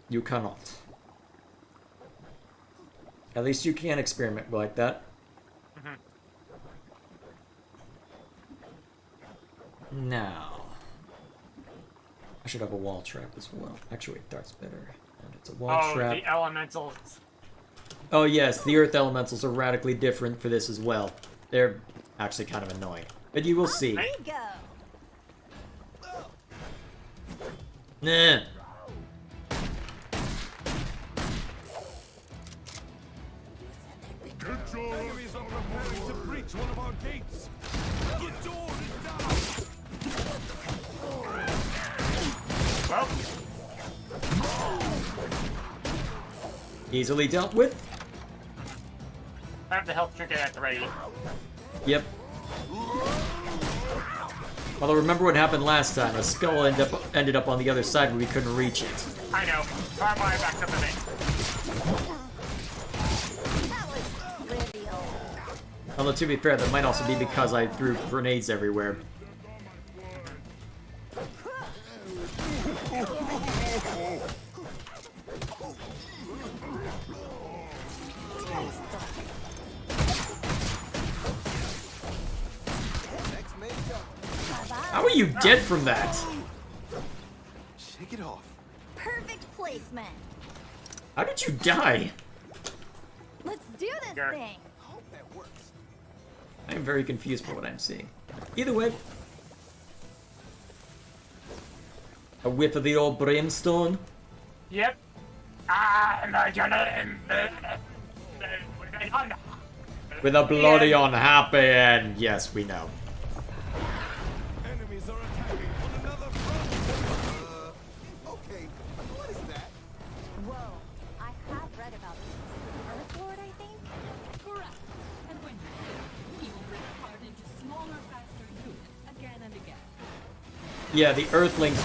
You cannot. At least you can experiment like that. Now, I should have a wall trap as well. Actually, dart's better. And it's a wall trap. The elementals. Oh yes, the earth elementals are radically different for this as well. They're actually kind of annoying. But you will see. There you go. Nah. Enemies are preparing to breach one of our gates. The door is down. Well, Easily dealt with. I have the health trinket at the ready. Yep. Although remember what happened last time. A skull ended up on the other side where we couldn't reach it. I know. Barbara backed up a bit. That was trivial. Although to be fair, that might also be because I threw grenades everywhere. Next man up. How are you dead from that? Shake it off. Perfect placement. How did you die? Let's do this Sure. thing. Hope that works. I am very confused by what I'm seeing. Either way. A whiff of the old brimstone. Yep. I'm gonna... With a bloody unhappy end. Yes, we know. Enemies are attacking on another front. Okay. What is that? Whoa. I have read about this. Earth Lord, I think? Correct. And when you do, he will break apart into smaller, faster units again and again. Yeah, the Earthlings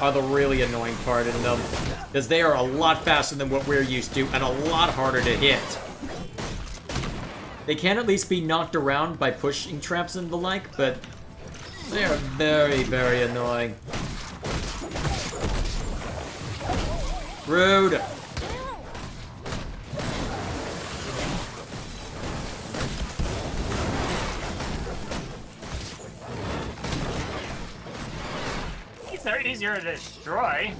are the really annoying part in them. Because they are a lot faster than what we're used to, and a lot harder to hit. They can at least be knocked around by pushing traps and the like, but they are very, very annoying. Rude! They're easier to destroy.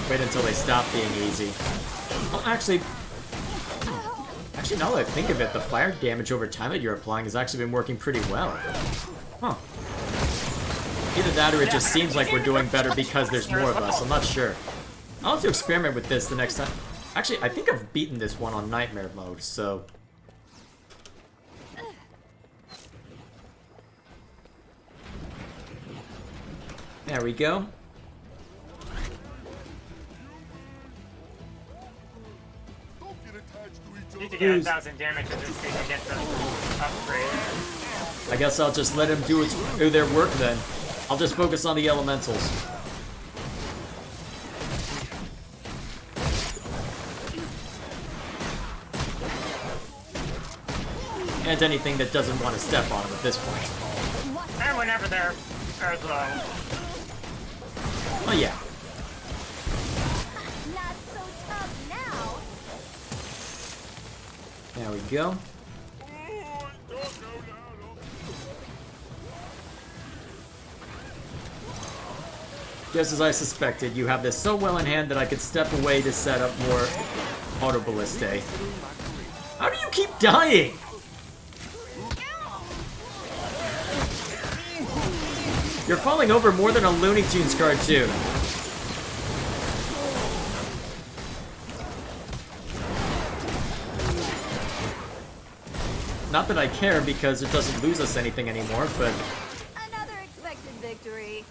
Wait until they stop being easy. Well, actually, now that I think of it, the fire damage over time that you're applying has actually been working pretty well. Huh. Either that or it just seems like we're doing better because there's more of us. I'm not sure. I'll have to experiment with this the next time. Actually, I think I've beaten this one on Nightmare mode, so... There we go. Need to get 1,000 damage in this thing to get the upgrade. I guess I'll just let him do their work then. I'll just focus on the elementals. And anything that doesn't want to step on him at this point. And whenever they're low. Oh yeah. Not so tough now. There we go. Just as I suspected, you have this so well in hand that I could step away to set up more auto ballistae. How do you keep dying? You're falling over more than a Looney Tunes cartoon. Not that I care because it doesn't lose us anything anymore, but Another expected victory.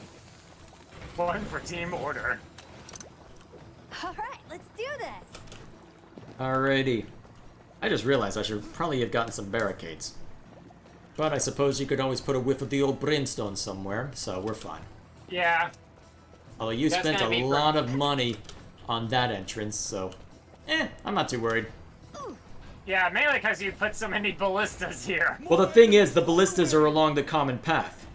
One for Team Order. All right, let's do this. alrighty. I just realized I should probably have gotten some barricades. But I suppose you could always put a whiff of the old brimstone somewhere, so we're fine. Yeah. Although you That's spent gonna a be lot of money on that entrance, so... I'm not too worried. Yeah, mainly because you put so many ballistas here. Well, the thing is, the ballistas are along the common path.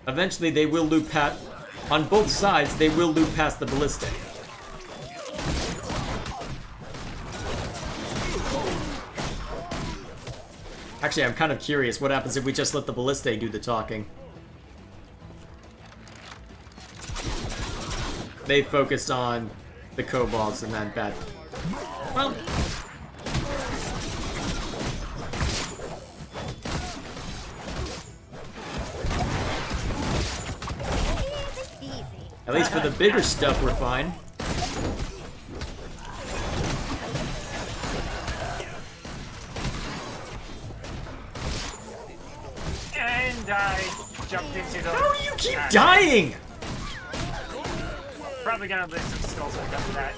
Eventually, they will loop past... On both sides, they will loop past the ballista. Actually, I'm kind of curious what happens if we just let the ballista do the talking. They focused on the kobolds and then bad. Well... Easy. At least for the bigger stuff, we're fine. And I jumped into the... How do you keep dying? Probably gonna lose some skulls when it comes to that.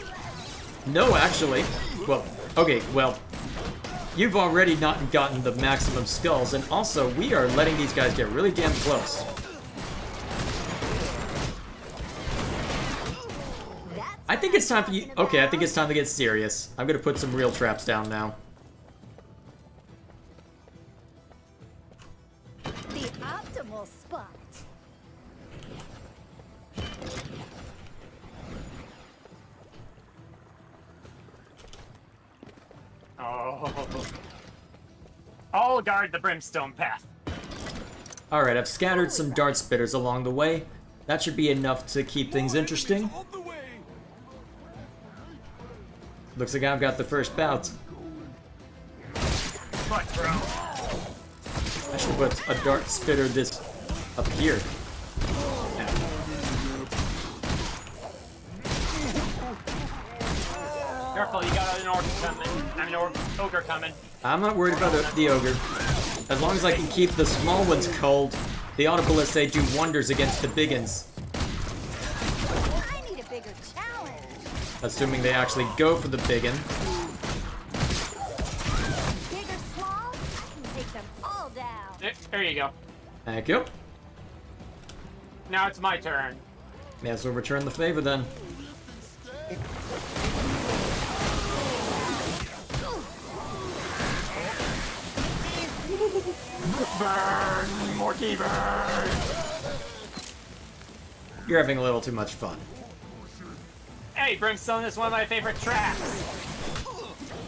No, actually. Well, okay, well... You've already not gotten the maximum skulls, and also, we are letting these guys get really damn close. I think it's time for you... Okay, I think it's time to get serious. I'm gonna put some real traps down now. The optimal spot. Oh. I'll guard the brimstone path. Alright, I've scattered some dart spitters along the way. That should be enough to keep things interesting. Looks like I've got the first bout. What, bro? I should put a dart spitter this up here. Careful, you got an orc coming. I mean, ogre coming. I'm not worried about the ogre. As long as I can keep the small ones cold, the autoballistae do wonders against the big uns. I need a bigger challenge. Assuming they actually go for the big un. Big or small, I can take them all down. There you go. Thank you. Now it's my turn. May as well return the favor then. Burn, Morty, burn! You're having a little too much fun. Hey, brimstone is one of my favorite traps.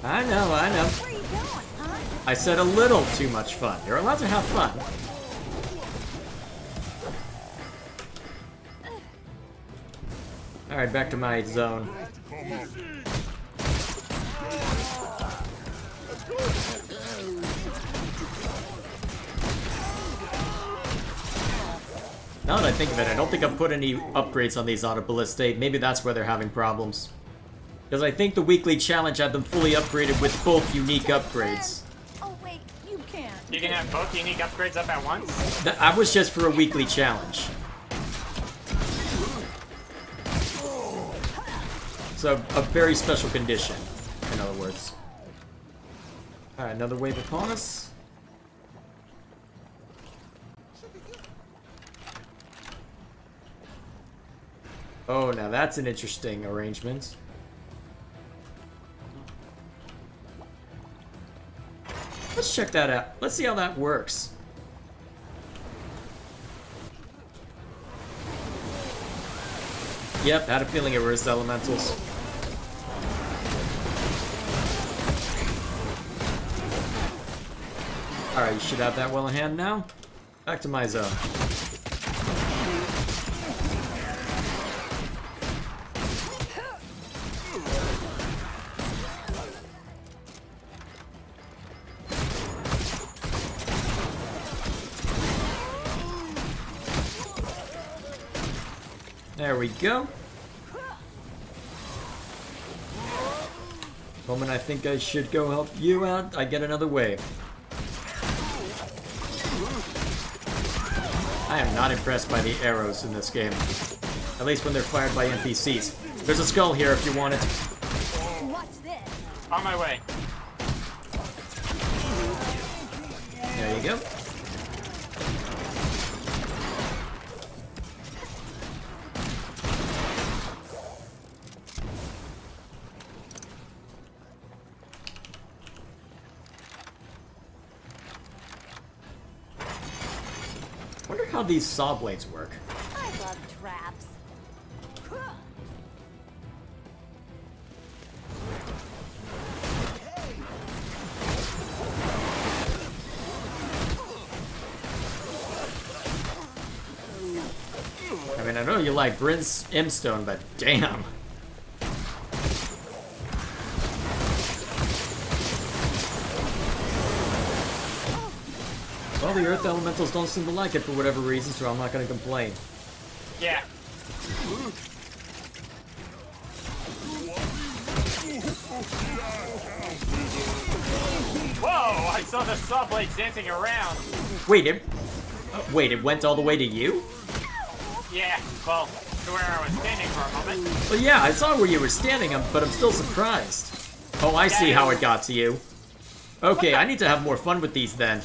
I know, I know. Where are you going, huh? I said a little too much fun. You're allowed to have fun. Alright, back to my zone. Now that I think of it, I don't think I've put any upgrades on these autoballistae. Maybe that's where they're having problems. Because I think the weekly challenge had them fully upgraded with both unique upgrades. Oh wait, you can't. You can have both unique upgrades up at once? That was just for a weekly challenge. So, a very special condition, in other words. Alright, another wave upon us. Oh, now that's an interesting arrangement. Let's check that out. Let's see how that works. Yep, had a feeling it was elementals. Alright, you should have that well in hand now. Back to my zone. There we go. Moment I think I should go help you out, I get another wave. am not impressed by the arrows in this game. At least when they're fired by NPCs. There's a skull here if you want it. Watch this. On my way. There you go. Wonder how these saw blades work. I love traps. I mean, I know you like Bryn's Imstone, but damn. Well, the Earth Elementals don't seem to like it for whatever reason, so I'm not going to complain. Yeah. Whoa! I saw the saw blades dancing around. Wait, it went all the way to you? Yeah, well, to where I was standing for a moment. Well, yeah, I saw where you were standing, but I'm still surprised. Oh, I see how it got to you. Okay, I need to have more fun with these then.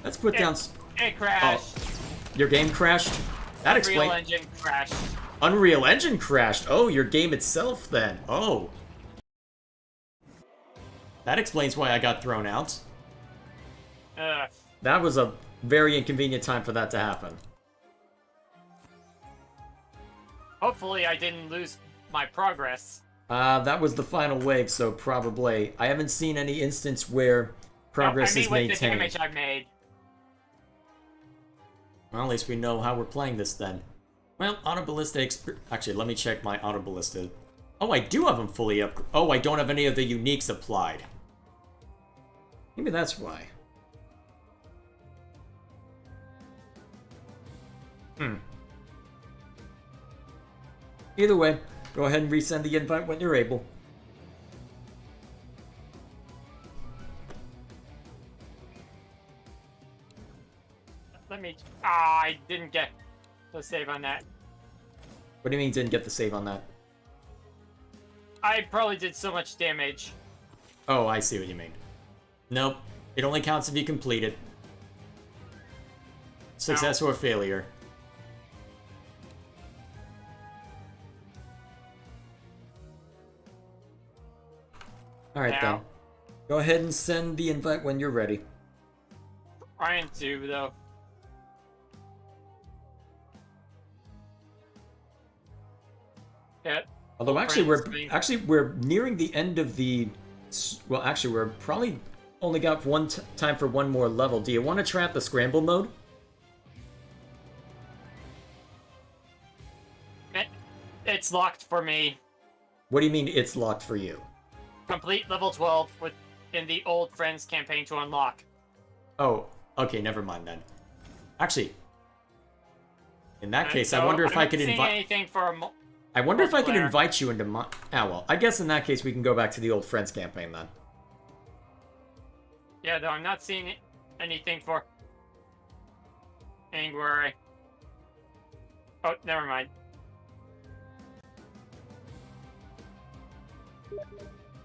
Let's put down... It crashed. Oh, your game crashed? That explains... Unreal Engine crashed. Unreal Engine crashed? Oh, your game itself then. Oh. That explains why I got thrown out. That was a very inconvenient time for that to happen. Hopefully I didn't lose my progress. That was the final wave, so probably. I haven't seen any instance where progress is maintained. With the damage I made. Well, at least we know how we're playing this then. Well, auto ballista actually, let me check my auto ballista. Oh, I do have them fully up. Oh, I don't have any of the uniques applied. Maybe that's why. Either way, go ahead and resend the invite when you're able. Let me... I didn't get the save on that. What do you mean didn't get the save on that? I probably did so much damage. Oh, I see what you mean. Nope. It only counts if you complete it. Success or failure. Alright then. Go ahead and send the invite when you're ready. Trying to, though. Yeah. Although actually we're nearing the end of the... Well, actually we're probably only got time for one more level. Do you want to try out the scramble mode? It's locked for me. What do you mean it's locked for you? Complete level 12 in the Old Friends campaign to unlock. Oh, okay, never mind then. Actually, in that case, I wonder if I could invite... I wonder if I can invite you into my... Ah, well, I guess in that case we can go back to the Old Friends campaign then. Yeah, though I'm not seeing anything for... Angry. Oh, never mind.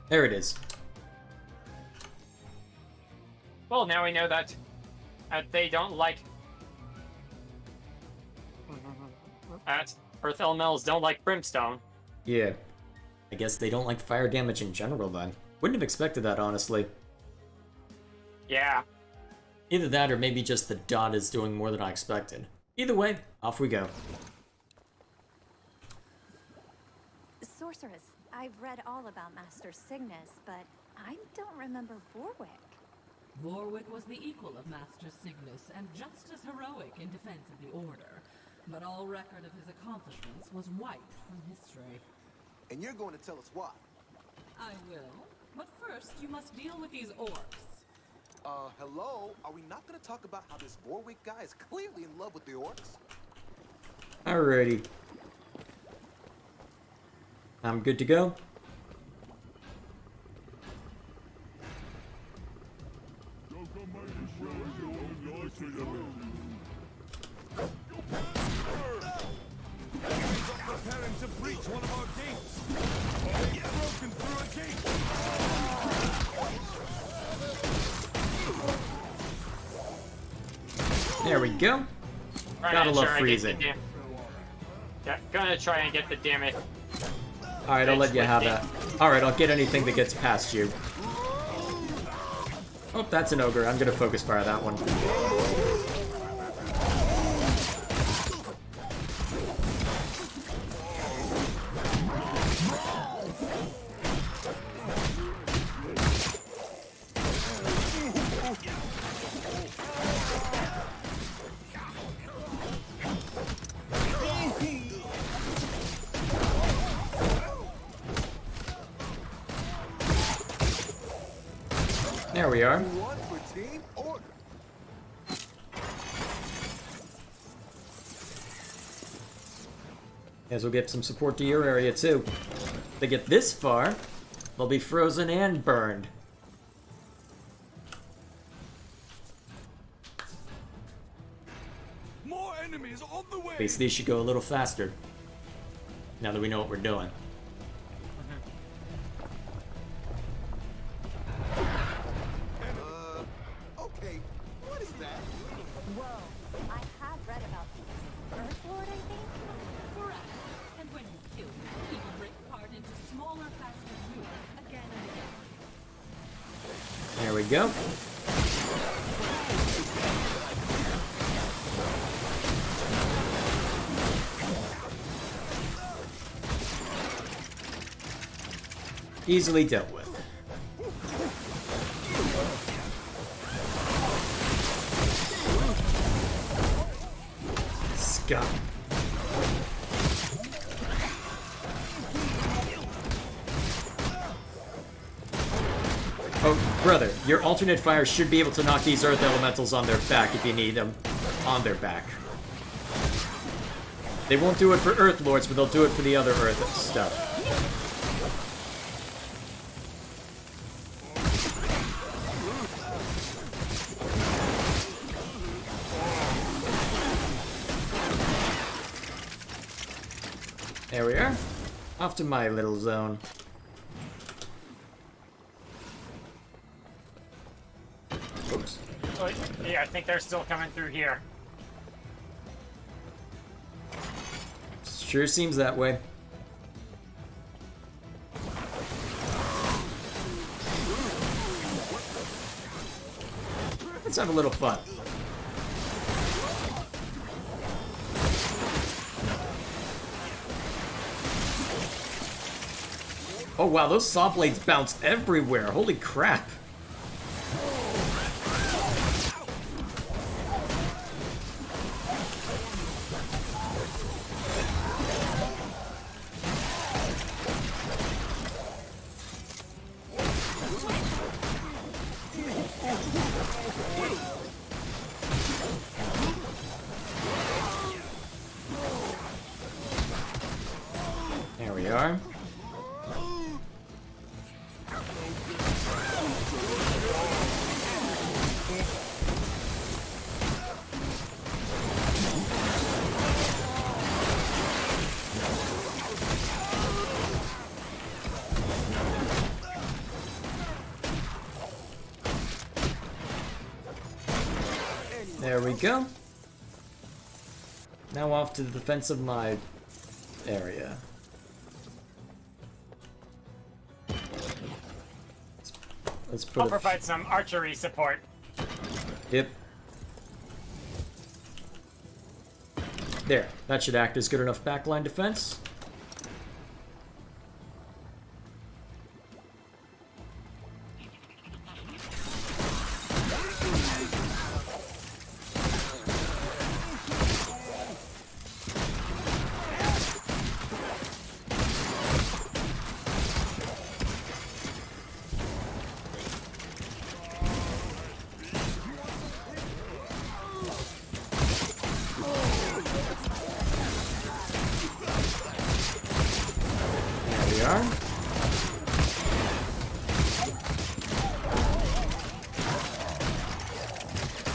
There it is. Well, now we know that they don't like... That Earth Elementals don't like brimstone. Yeah. I guess they don't like fire damage in general then. Wouldn't have expected that, honestly. Yeah. Either that or maybe just the dot is doing more than I expected. Either way, off we go. Sorceress, I've read all about Master Cygnus, but I don't remember Vorwick. Vorwick was the equal of Master Cygnus, and just as heroic in defense of the Order. But all record of his accomplishments was wiped from history. And you're going to tell us why? I will. But first, you must deal with these orcs. Hello? Are we not going to talk about how this Vorwick guy is clearly in love with the orcs? Alrighty. I'm good to go. one of our gates. They've broken through a gate. There we go. Gotta love freezing. Yeah, gonna try and get the damage. Alright, I'll let you have that. Alright, I'll get anything that gets past you. Oh, that's an ogre. I'm gonna focus fire that one. There we are. One for Team Order. As we'll get some support to your area too. If they get this far, they'll be frozen and burned. More enemies on the way. At least these should go a little faster. Now that we know what we're doing. Okay, what is that? Whoa, I have read about these. Earth Lord, I think? Correct. And when you kill them, he will break apart into smaller, faster units again and again. There we go. Easily dealt with. Scum. Oh, brother, your alternate fire should be able to knock these earth elementals on their back if you need them on their back. They won't do it for Earth Lords, but they'll do it for the other Earth stuff. There we are. Off to my little zone. Oops. Oh, yeah, I think they're still coming through here. Sure seems that way. Let's have a little fun. Oh wow, those saw blades bounce everywhere. Holy crap. There we are. There we go. Now off to the defense of my area. Let's I'll put provide some archery support. Yep. There. That should act as good enough backline defense. There we are.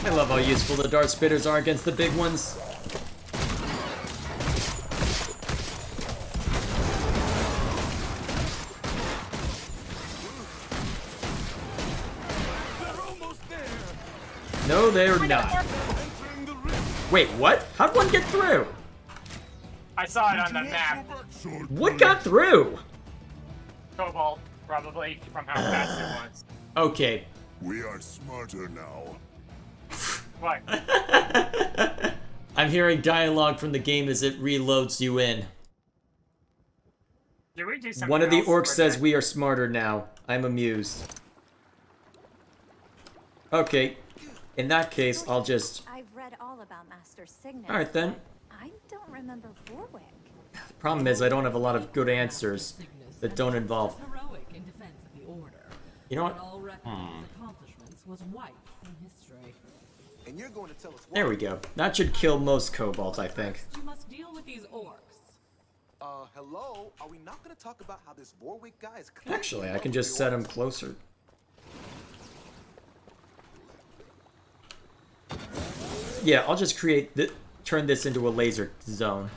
I love how useful the dart spitters are against the big ones. No, they're not. Wait, what? How'd one get through? I saw it on the map. What got through? Cobalt, probably, from how fast it was. Okay. We are smarter now. What? I'm hearing dialogue from the game as it reloads you in. Did we do something One of the else orcs for says that? we are smarter now. I'm amused. Okay. In that case, I'll just... I've read all about Master Cygnus. Alright then. I don't remember Warwick. The problem is I don't have a lot of good answers that don't involve... Heroic in defense of the order. You know what? But all record of his accomplishments was wiped from history. And you're going to tell us There we go. That should kill most kobolds, I think. You must deal with these orcs. Hello? Are we not going to talk about how this Warwick guy is... Actually, I can just set him closer. Yeah, I'll just turn this into a laser zone.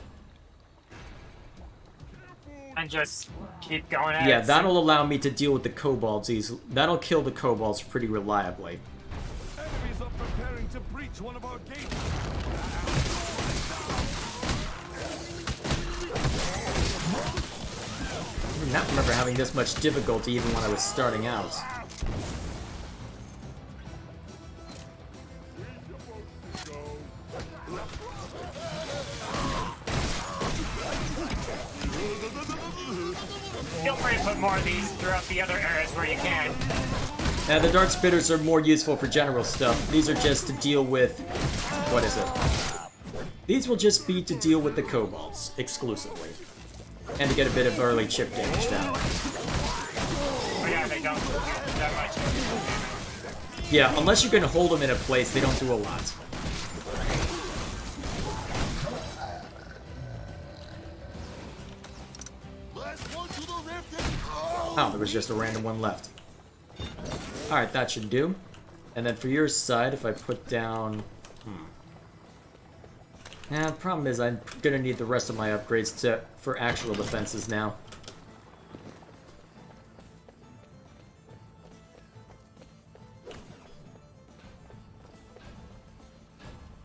And just keep going at Yeah, it. that'll allow me to deal with the kobolds easily. That'll kill the kobolds pretty reliably. Enemies are preparing to breach one of our gates. I do not remember having this much difficulty even when I was starting out. Feel free to put more of these throughout the other areas where you can. The dart spitters are more useful for general stuff. These are just to deal with... What is it? These will just be to deal with the kobolds, exclusively. And to get a bit of early chip damage down. But yeah, they don't do that much. Yeah, unless you can hold them in a place, they don't do a lot. Oh, there was just a random one left. Alright, that should do. And then for your side, if I put down... Yeah, the problem is I'm gonna need the rest of my upgrades for actual defenses now.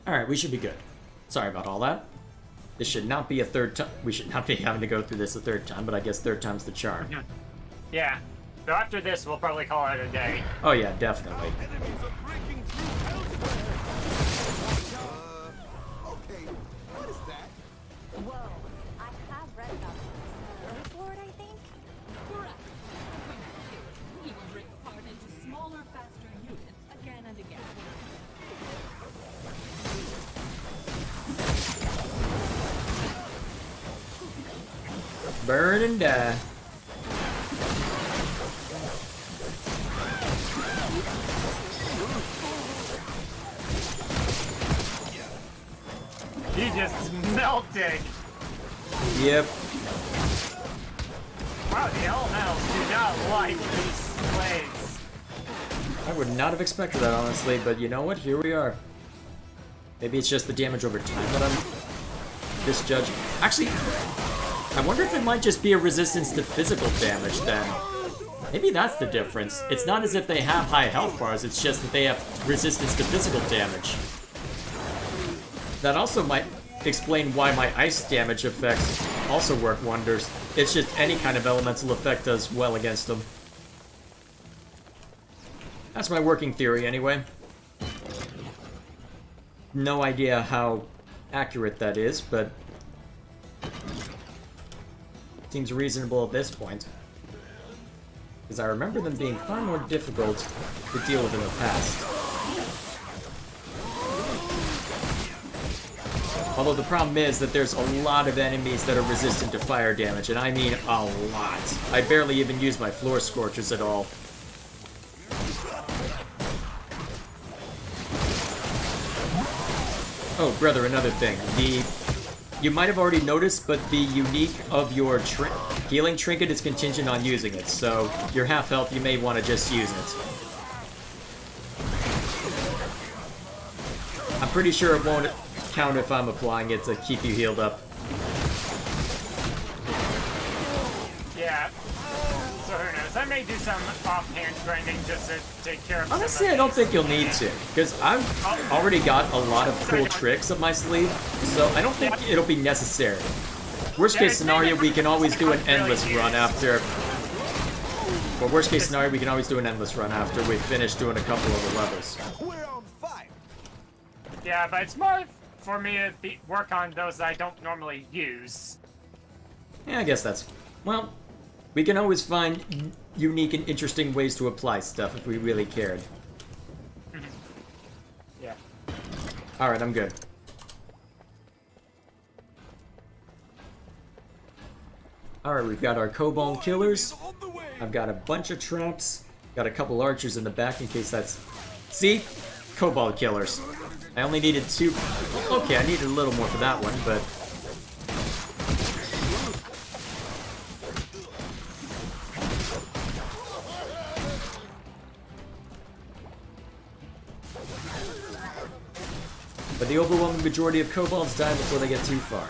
Alright, we should be good. Sorry about all that. This should not be a third time. We should not be having to go through this a third time, but I guess third time's the charm. Yeah. So after this, we'll probably call it a day. Oh yeah, definitely. Enemies are breaking through elsewhere. Okay, what is that? Whoa, I have read about this. Earth Lord, I think? Correct. When you kill it, he will break apart into smaller, faster units again and again. Burn and die. He just melted. Yep. Wow, the elementals do not like these blades. I would not have expected that, honestly, but you know what? Here we are. Maybe it's just the damage over time that I'm misjudging. Actually, I wonder if it might just be a resistance to physical damage, then. Maybe that's the difference. It's not as if they have high health bars, it's just that they have resistance to physical damage. That also might explain why my ice damage effects also work wonders. It's just any kind of elemental effect does well against them. That's my working theory, anyway. No idea how accurate that is, but seems reasonable at this point. Because I remember them being far more difficult to deal with in the past. Although the problem is that there's a lot of enemies that are resistant to fire damage, and I mean a lot. I barely even use my floor scorchers at all. Oh, brother, another thing. You might have already noticed, but the unique of your healing trinket is contingent on using it, so your half health, you may want to just use it. I'm pretty sure it won't count if I'm applying it to keep you healed up. Yeah. So who knows? I may may do some offhand grinding just to take care of Honestly, some I of don't these. think you'll need to, because I've already got a lot of cool tricks up my sleeve, so I don't think it'll be necessary. Worst case scenario, we can always do an endless run after... Well, worst case scenario, we can always do an endless run after we finish doing a couple of the levels. We're on fire. Yeah, but it's more for me to work on those that I don't normally use. Yeah, I guess that's... Well, we can always find unique and interesting ways to apply stuff if we really cared. Yeah. Alright, I'm good. Alright, we've got our Kobold killers. I've got a bunch of traps. Got a couple archers in the back in case that's... See? Kobold killers. I only needed 2... Okay, I needed a little more for that one, but... But the overwhelming majority of kobolds die before they get too far.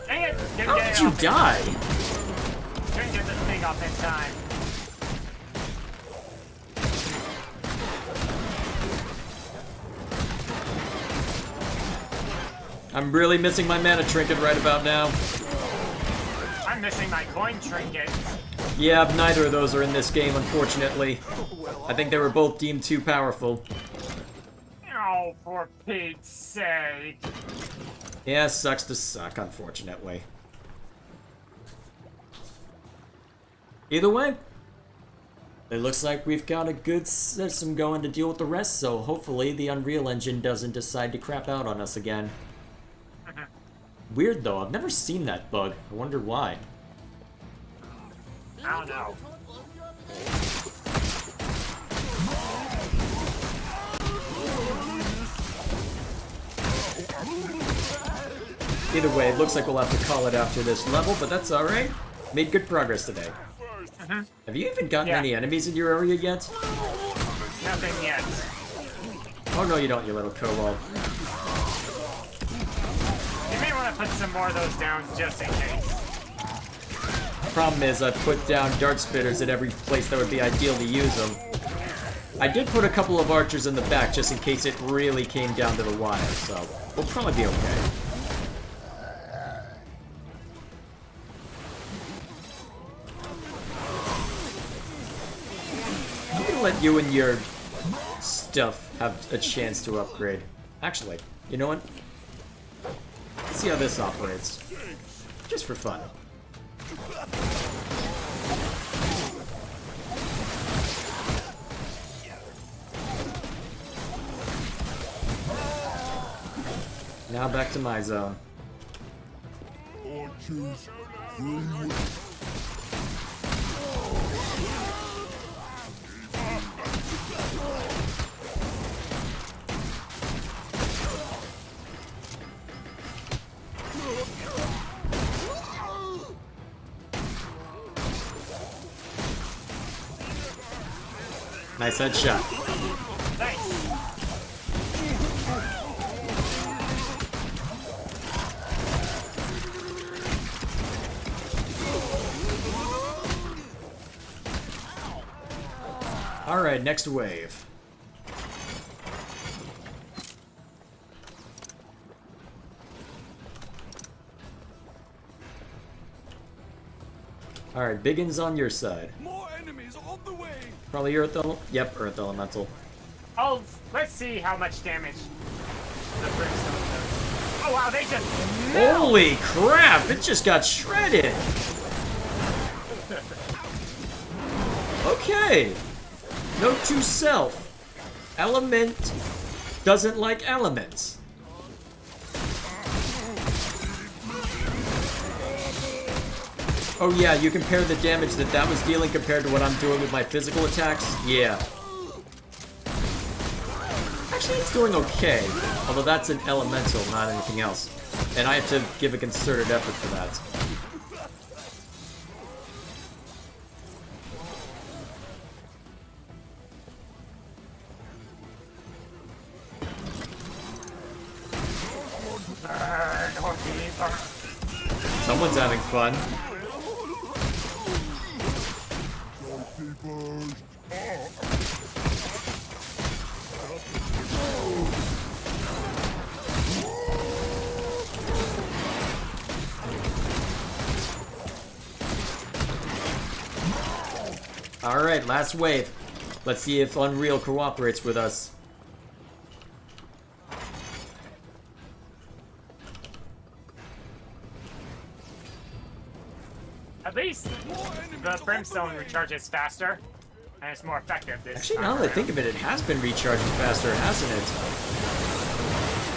Dang it! How did you die? Couldn't get this thing off in time. I'm really missing my mana trinket right about now. I'm missing my coin trinket. Yeah, neither of those are in this game, unfortunately. I think they were both deemed too powerful. Oh, for Pete's sake. Yeah, sucks to suck, unfortunately. Either way, it looks like we've got a good system going to deal with the rest, so hopefully the Unreal Engine doesn't decide to crap out on us again. Weird though, I've never seen that bug. I wonder why. I don't know. Either way, it looks like we'll have to call it after this level, but that's alright. Made good progress today. Have you even gotten any enemies in your area yet? Nothing yet. Oh no, you don't, you little kobold. You may want to put some more of those down just in case. Problem is, I've put down dart spitters at every place that would be ideal to use them. I did put a couple of archers in the back just in case it really came down to the wire, so we'll probably be okay. I'm gonna let you and your stuff have a chance to upgrade. Actually, you know what? Let's see how this operates. Just for fun. Now back to my zone. Orcses, Nice headshot. Nice. Alright, next wave. Alright, Biggin's on your side. More enemies on the way. Probably Earth Elemental? Yep, Earth Elemental. Oh, let's see how much damage the brimstone does. Oh wow, they just Holy crap! It just got shredded! Okay! Note to self. Element doesn't like elements. Oh yeah, you compare the damage that that was dealing compared to what I'm doing with my physical attacks? Yeah. Actually, it's doing okay. Although that's an elemental, not anything else. And I have to give a concerted effort for that. Someone's having fun. Alright, last wave. Let's see if Unreal cooperates with us. At least the brimstone recharges faster, and it's more effective this Actually, time now that I around. think of it, it has been recharging faster, hasn't it?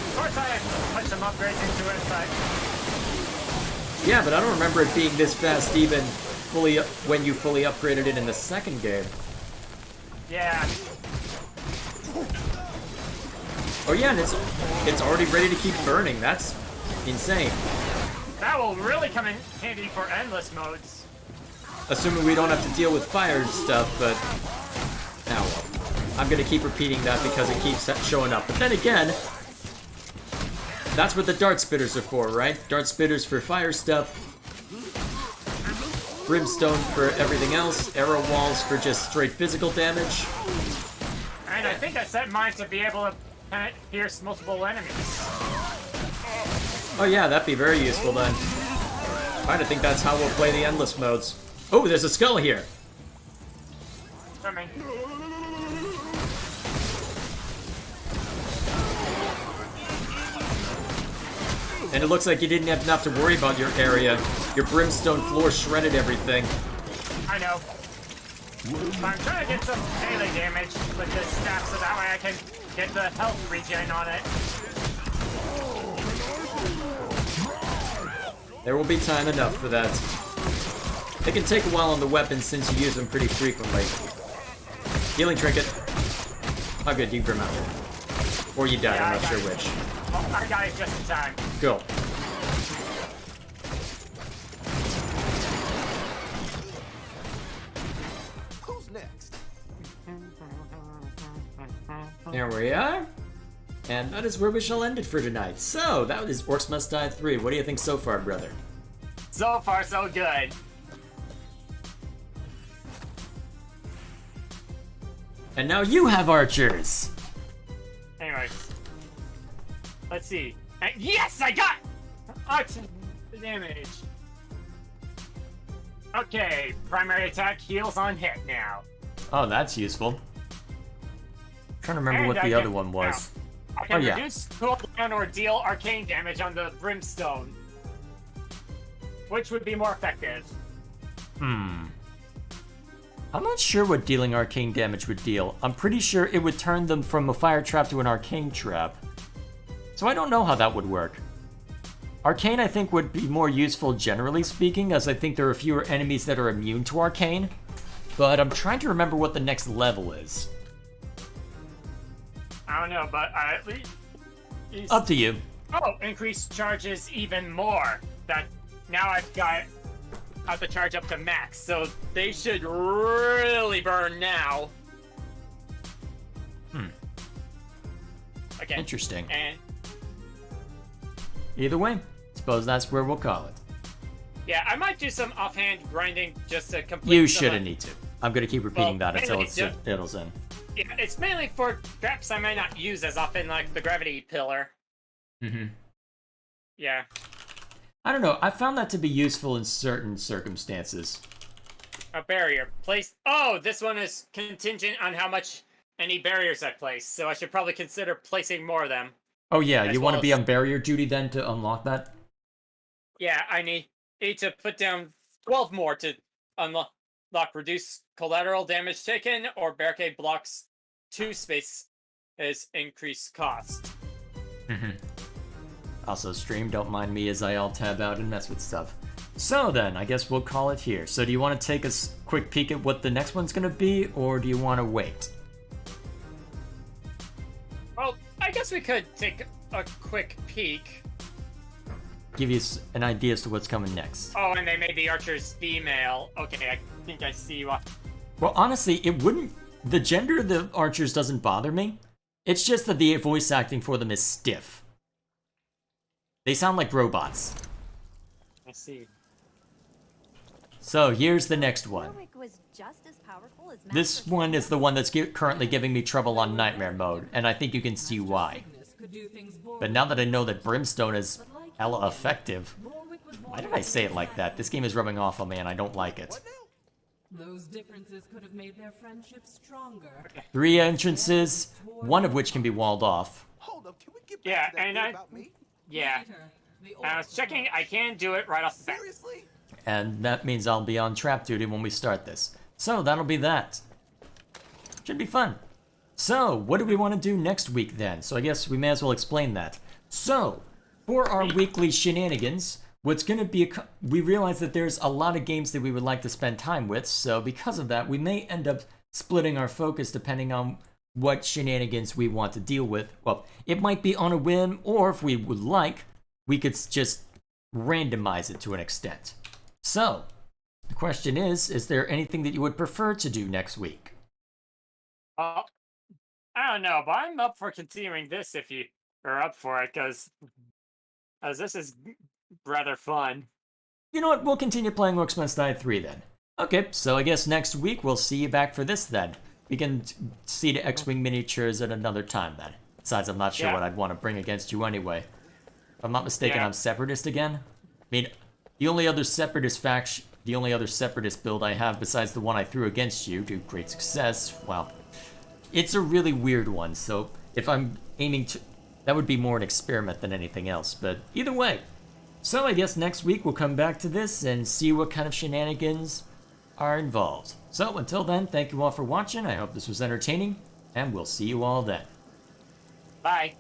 Of course, I put some upgrades into it, but Yeah, but I don't remember it being this fast even fully when you fully upgraded it in the second game. yeah. Oh yeah, and it's already ready to keep burning. That's insane. That will really come in handy for endless modes. Assuming we don't have to deal with fire and stuff, but now well. I'm gonna keep repeating that because it keeps showing up. But then again, that's what the dart spitters are for, right? Dart spitters for fire stuff, brimstone for everything else, arrow walls for just straight physical damage. And I think I set mine to be able to pierce multiple enemies. Oh yeah, that'd be very useful then. I think that's how we'll play the endless modes. Oh, there's a skull here. Coming. And it looks like you didn't have enough to worry about your area. Your brimstone floor shredded everything. I know. I'm trying to get some melee damage with this staff so that way I can get the health regen on it. There will be time enough for that. It can take a while on the weapons since you use them pretty frequently. Healing trinket. Oh good, you grim out. Or you died, Yeah, I'm I not got sure it. which. Oh, I got it just in time. Go. Who's next? There we are. And that is where we shall end it for tonight. So, that is Orcs Must Die 3. What do you think so far, brother? So far, so good. And now you have archers! Anyways. Let's see. Yes, I got the damage. Okay, primary attack heals on hit now. Oh, that's useful. I'm trying to remember And what I the can- other one was. I can Oh, yeah. reduce cooldown or deal arcane damage on the brimstone. Which would be more effective. I'm not sure what dealing arcane damage would deal. I'm pretty sure it would turn them from a fire trap to an arcane trap. So I don't know how that would work. Arcane, I think, would be more useful generally speaking, as I think there are fewer enemies that are immune to arcane. But I'm trying to remember what the next level is. I don't know, but at least... Up to you. Oh, increased charges even more. That now I've got the charge up to max, so they should really burn now. Again. Interesting. And Either way, suppose that's where we'll call it. yeah, I might do some offhand grinding just to complete. You some shouldn't need to. I'm gonna keep repeating Well, that until anyway, it yeah. settles in. Yeah, it's mainly for traps I might not use as often, like the gravity pillar. Yeah. I don't know, I found that to be useful in certain circumstances. A barrier. Place. Oh, this one is contingent on how much any barriers I place, so I should probably consider placing more of them. Oh yeah, As you want to well be as- on barrier duty then to unlock that? Yeah, I need to put down 12 more to unlock reduce collateral damage taken or barricade blocks 2 space is increased cost. Also, stream, don't mind me as I alt-tab out and mess with stuff. So then, I guess we'll call it here. So do you want to take a quick peek at what the next one's going to be, or do you want to wait? Well, I guess we could take a quick peek. Give you an idea as to what's coming next. Oh, and they made the archers female. Okay, I think I see what. Well, honestly, it wouldn't... The gender of the archers doesn't bother me. It's just that the voice acting for them is stiff. They sound like robots. I see. So here's the next one. Warwick was just as powerful as This Master one is the Signus. one that's currently giving me trouble on Nightmare mode, and I think you can see why. But now that I know that Brimstone is hella effective, why did I say it like that? This game is rubbing off on me and I don't like it. Those differences could have made their friendship stronger. 3 entrances, one of which can be walled off. Hold up, can we get Yeah, back to that and bit I- about me? Yeah. I was checking. I can do it right off the bat. Seriously? And that means I'll be on trap duty when we start this. So that'll be that. Should be fun. So, what do we want to do next week then? So I guess we may as well explain that. So, for our weekly shenanigans, what's going to be we realize that there's a lot of games that we would like to spend time with, so because of that, we may end up splitting our focus depending on what shenanigans we want to deal with. Well, it might be on a whim, or if we would like, we could just randomize it to an extent. So, the question is there anything that you would prefer to do next week? I don't know, but I'm up for continuing this if you are up for it, because this is rather fun. You know what, we'll continue playing Orcs Must Die 3 then. Okay, so I guess next week we'll see you back for this then. We can see the X-Wing miniatures at another time then. Besides, I'm not sure what I'd want to bring against you anyway. If I'm not mistaken, I'm Separatist again? I mean, the only other Separatist build I have besides the one I threw against you to great success, well, it's a really weird one, so if I'm aiming to... that would be more an experiment than anything else, but either way. So I guess next week we'll come back to this and see what kind of shenanigans are involved. So until then, thank you all for watching, I hope this was entertaining, and we'll see you all then. Bye.